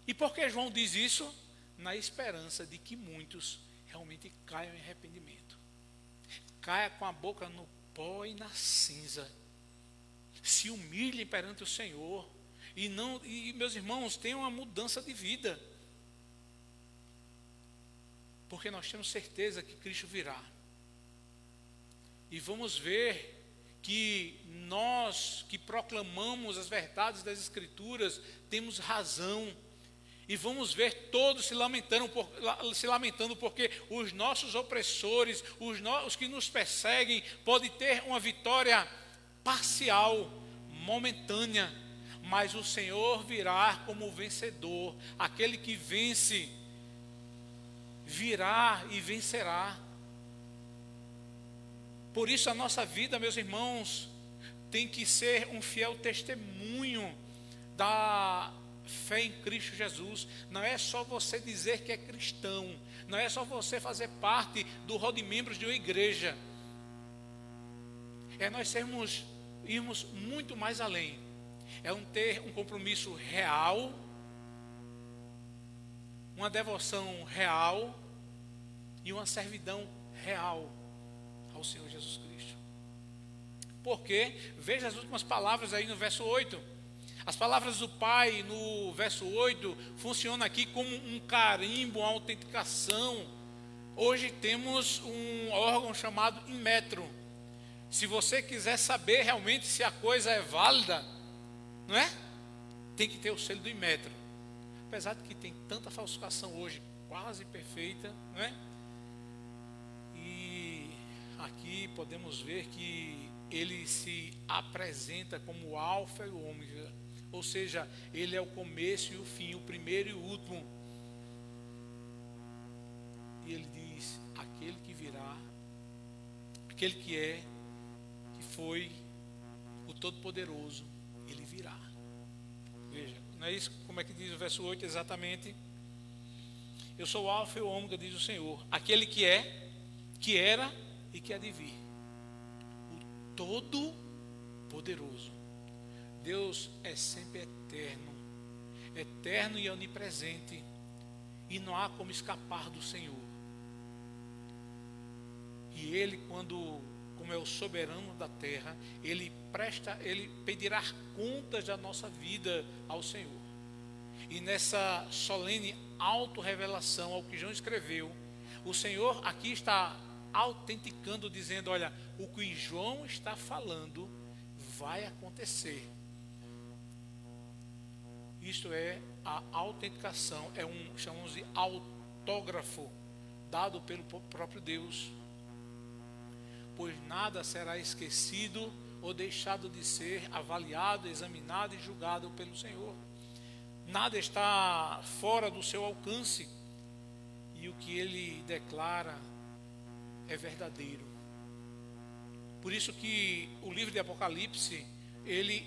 E por que João diz isso? Na esperança de que muitos realmente caiam em arrependimento, caia com a boca no pó e na cinza, se humilhem perante o Senhor e meus irmãos, tenham uma mudança de vida, porque nós temos certeza que Cristo virá. E vamos ver que nós que proclamamos as verdades das Escrituras temos razão. E vamos ver todos se lamentando porque os nossos opressores, os que nos perseguem, podem ter uma vitória parcial, momentânea, mas o Senhor virá como vencedor. Aquele que vence, virá e vencerá. Por isso a nossa vida, meus irmãos, tem que ser um fiel testemunho da fé em Cristo Jesus. Não é só você dizer que é cristão, não é só você fazer parte do rol de membros de uma igreja. é nós irmos muito mais além. É ter um compromisso real, uma devoção real e uma servidão real ao Senhor Jesus Cristo. Porque, veja as últimas palavras aí no verso 8. As palavras do Pai no verso 8 funcionam aqui como um carimbo, uma autenticação. Hoje temos um órgão chamado Inmetro. Se você quiser saber realmente se a coisa é válida, não é? Tem que ter o selo do Inmetro. Apesar de que tem tanta falsificação hoje, quase perfeita, não é? E aqui podemos ver que ele se apresenta como o alfa e o ômega, ou seja, ele é o começo e o fim, o primeiro e o último. E ele diz: aquele que virá, aquele que é, que foi, o Todo-Poderoso, ele virá. Veja, não é isso? Como é que diz o verso 8 exatamente? Eu sou o alfa e o ômega, diz o Senhor, aquele que é, que era e que há de vir, o Todo-Poderoso. Deus é sempre eterno, eterno e onipresente, e não há como escapar do Senhor. E Ele, como é o soberano da terra, Ele pedirá contas da nossa vida ao Senhor. E nessa solene autorrevelação ao que João escreveu, o Senhor aqui está autenticando, dizendo: olha, o que João está falando vai acontecer. Isto é a autenticação, chamamos de autógrafo, dado pelo próprio Deus. Pois nada será esquecido ou deixado de ser avaliado, examinado e julgado pelo Senhor. Nada está fora do seu alcance, e o que ele declara é verdadeiro. Por isso que o livro de Apocalipse, ele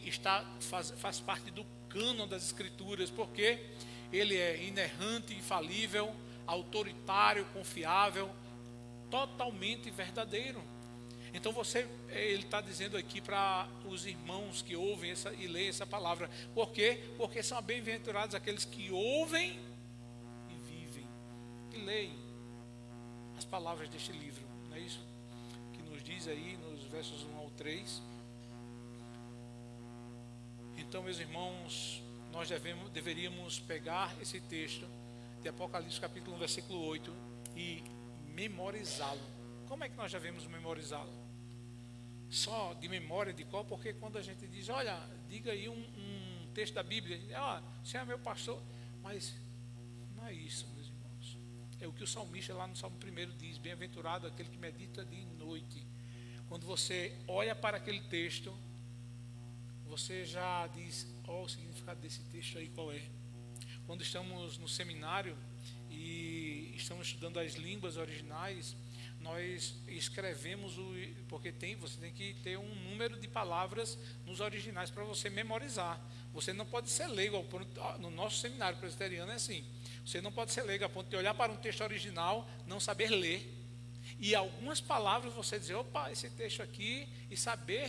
faz parte do cânon das Escrituras, porque ele é inerrante, infalível, autoritário, confiável, totalmente verdadeiro. Então ele está dizendo aqui para os irmãos que ouvem e leem essa palavra. Por quê? Porque são bem-aventurados aqueles que ouvem e vivem e leem as palavras deste livro. Não é isso que nos diz aí nos versos 1 ao 3? Então, meus irmãos, nós deveríamos pegar esse texto de Apocalipse capítulo 1, versículo 8 e memorizá-lo. Como é que nós devemos memorizá-lo? Só de memória de qual? Porque quando a gente diz: olha, diga aí um texto da Bíblia, você é meu pastor, mas não é isso, meus irmãos. É o que o salmista lá no Salmo 1 diz: bem-aventurado aquele que medita dia e noite. Quando você olha para aquele texto, você já diz: o significado desse texto aí qual é? Quando estamos no seminário e estamos estudando as línguas originais, nós escrevemos porque você tem que ter um número de palavras nos originais para você memorizar. Você não pode ser leigo no nosso seminário presbiteriano é assim. Você não pode ser leigo a ponto de olhar para um texto original, não saber ler, e algumas palavras você dizer: opa, esse texto aqui, e saber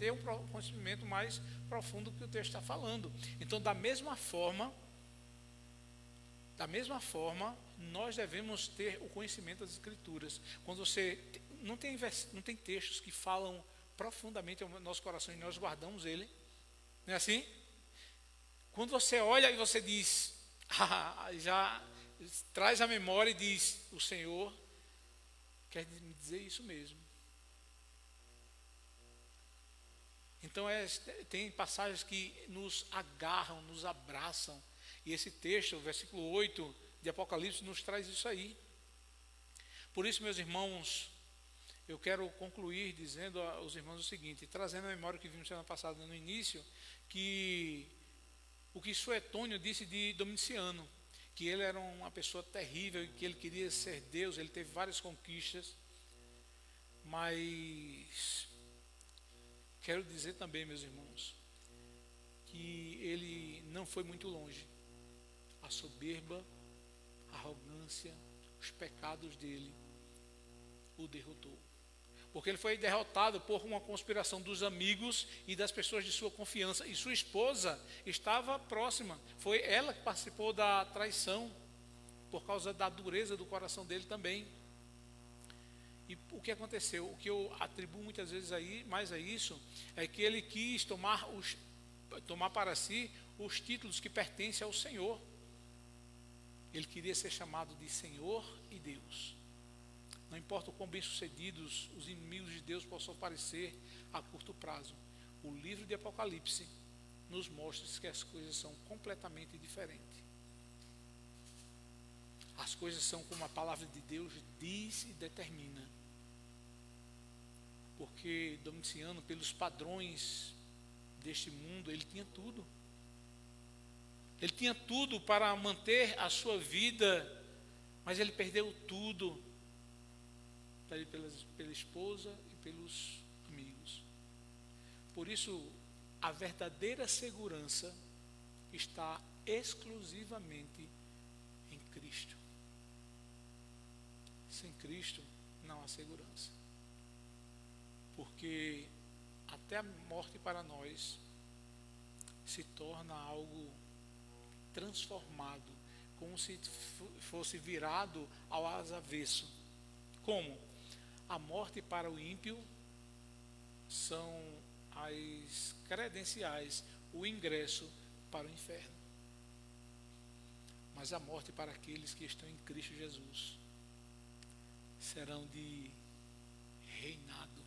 ter um conhecimento mais profundo do que o texto está falando. Então, da mesma forma, nós devemos ter o conhecimento das Escrituras. Quando você não tem textos que falam profundamente ao nosso coração e nós guardamos ele, não é assim? Quando você olha e você diz, já traz a memória e diz: o Senhor quer me dizer isso mesmo. Então tem passagens que nos agarram, nos abraçam. E esse texto, o versículo 8 de Apocalipse, nos traz isso aí. Por isso, meus irmãos, eu quero concluir dizendo aos irmãos o seguinte, trazendo a memória que vimos semana passada no início, que o que Suetônio disse de Domiciano, que ele era uma pessoa terrível e que ele queria ser Deus, ele teve várias conquistas, mas quero dizer também, meus irmãos, que ele não foi muito longe. A soberba, a arrogância, os pecados dele o derrotou. Porque ele foi derrotado por uma conspiração dos amigos e das pessoas de sua confiança. E sua esposa estava próxima. Foi ela que participou da traição, por causa da dureza do coração dele também. E o que aconteceu? O que eu atribuo muitas vezes mais a isso, é que ele quis tomar para si os títulos que pertencem ao Senhor. Ele queria ser chamado de Senhor e Deus. Não importa o quão bem-sucedidos os inimigos de Deus possam parecer a curto prazo, o livro de Apocalipse nos mostra que as coisas são completamente diferentes. As coisas são como a palavra de Deus diz e determina. Porque Domiciano, pelos padrões deste mundo, ele tinha tudo. Ele tinha tudo para manter a sua vida, mas ele perdeu tudo pela esposa e pelos amigos. Por isso, a verdadeira segurança está exclusivamente em Cristo. Sem Cristo não há segurança. Porque até a morte para nós se torna algo transformado, como se fosse virado ao avesso. Como? A morte para o ímpio são as credenciais, o ingresso para o inferno. Mas a morte para aqueles que estão em Cristo Jesus serão de reinado.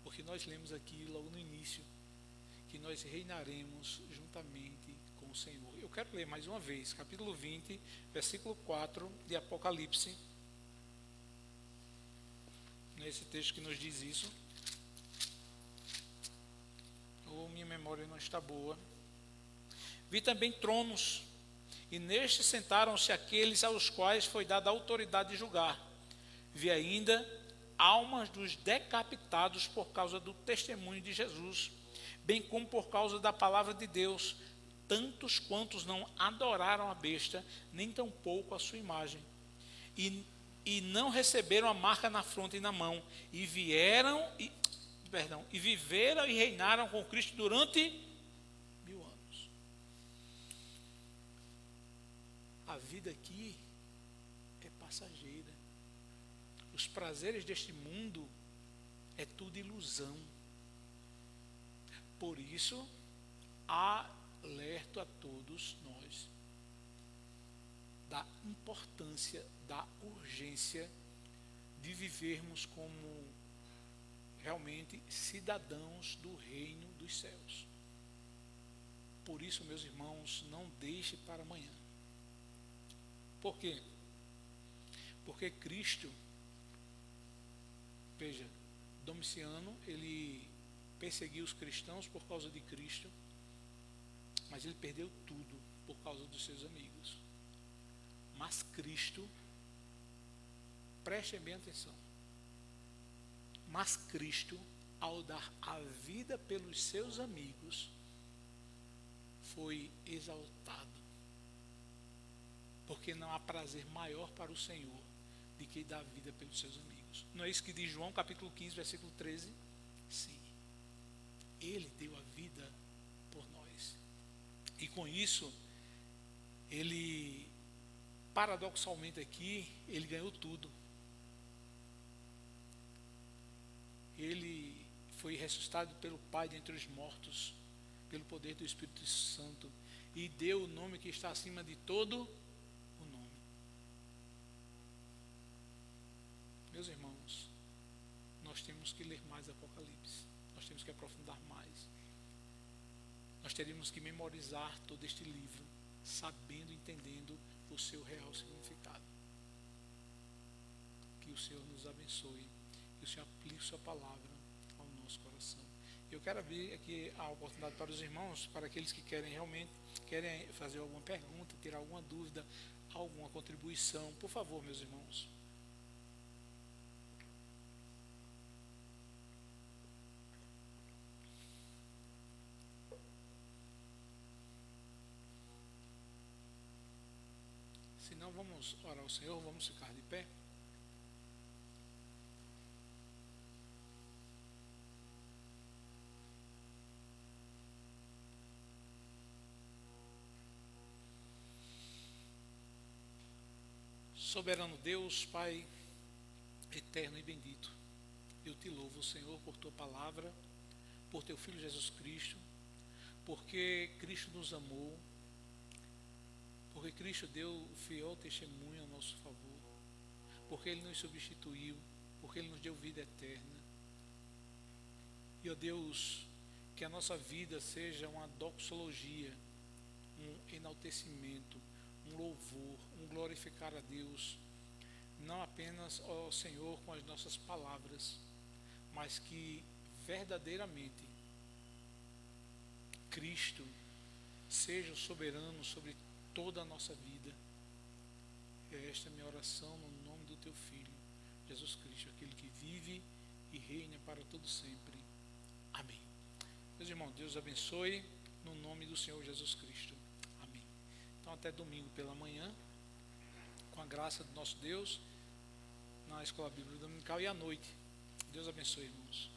Porque nós lemos aqui logo no início que nós reinaremos juntamente com o Senhor. Eu quero ler mais uma vez, capítulo 20, versículo 4 de Apocalipse. Nesse texto que nos diz isso. Ou minha memória não está boa. Vi também tronos, e nestes sentaram-se aqueles aos quais foi dada a autoridade de julgar. Vi ainda almas dos decapitados por causa do testemunho de Jesus, bem como por causa da palavra de Deus, tantos quantos não adoraram a besta, nem tampouco a sua imagem, e não receberam a marca na fronte e na mão, e viveram e reinaram com Cristo durante 1000 anos. A vida aqui é passageira. Os prazeres deste mundo é tudo ilusão. Por isso, alerto a todos nós da importância, da urgência de vivermos como realmente cidadãos do reino dos céus. Por isso, meus irmãos, não deixe para amanhã. Por quê? Porque Cristo, veja, Domiciano, ele perseguiu os cristãos por causa de Cristo, mas ele perdeu tudo por causa dos seus amigos. Mas Cristo, prestem bem atenção, mas Cristo, ao dar a vida pelos seus amigos, foi exaltado. Porque não há prazer maior para o Senhor do que dar a vida pelos seus amigos. Não é isso que diz João capítulo 15, versículo 13? Sim. Ele deu a vida por nós. E com isso, ele, paradoxalmente aqui, ele ganhou tudo. Ele foi ressuscitado pelo Pai dentre os mortos, pelo poder do Espírito Santo, e deu o nome que está acima de todo o nome. Meus irmãos, nós temos que ler mais Apocalipse, nós temos que aprofundar mais. Nós teríamos que memorizar todo este livro, sabendo, entendendo o seu real significado. Que o Senhor nos abençoe, que o Senhor aplique sua palavra ao nosso coração. Eu quero abrir aqui a oportunidade para os irmãos, para aqueles que querem fazer alguma pergunta, tirar alguma dúvida, alguma contribuição. Por favor, meus irmãos. Se não, vamos orar ao Senhor, vamos ficar de pé. Soberano Deus, Pai eterno e bendito, eu te louvo, Senhor, por tua palavra, por teu Filho Jesus Cristo, porque Cristo nos amou, porque Cristo deu fiel testemunho a nosso favor, porque Ele nos substituiu, porque Ele nos deu vida eterna. E, ó Deus, que a nossa vida seja uma doxologia, um enaltecimento, um louvor, um glorificar a Deus, não apenas, ó Senhor, com as nossas palavras, mas que verdadeiramente Cristo seja o soberano sobre toda a nossa vida. É esta a minha oração no nome do teu Filho, Jesus Cristo, aquele que vive e reina para todo sempre. Amém. Meus irmãos, Deus abençoe no nome do Senhor Jesus Cristo. Amém. Então até domingo pela manhã, com a graça do nosso Deus, na Escola Bíblica Dominical, e à noite. Deus abençoe, irmãos.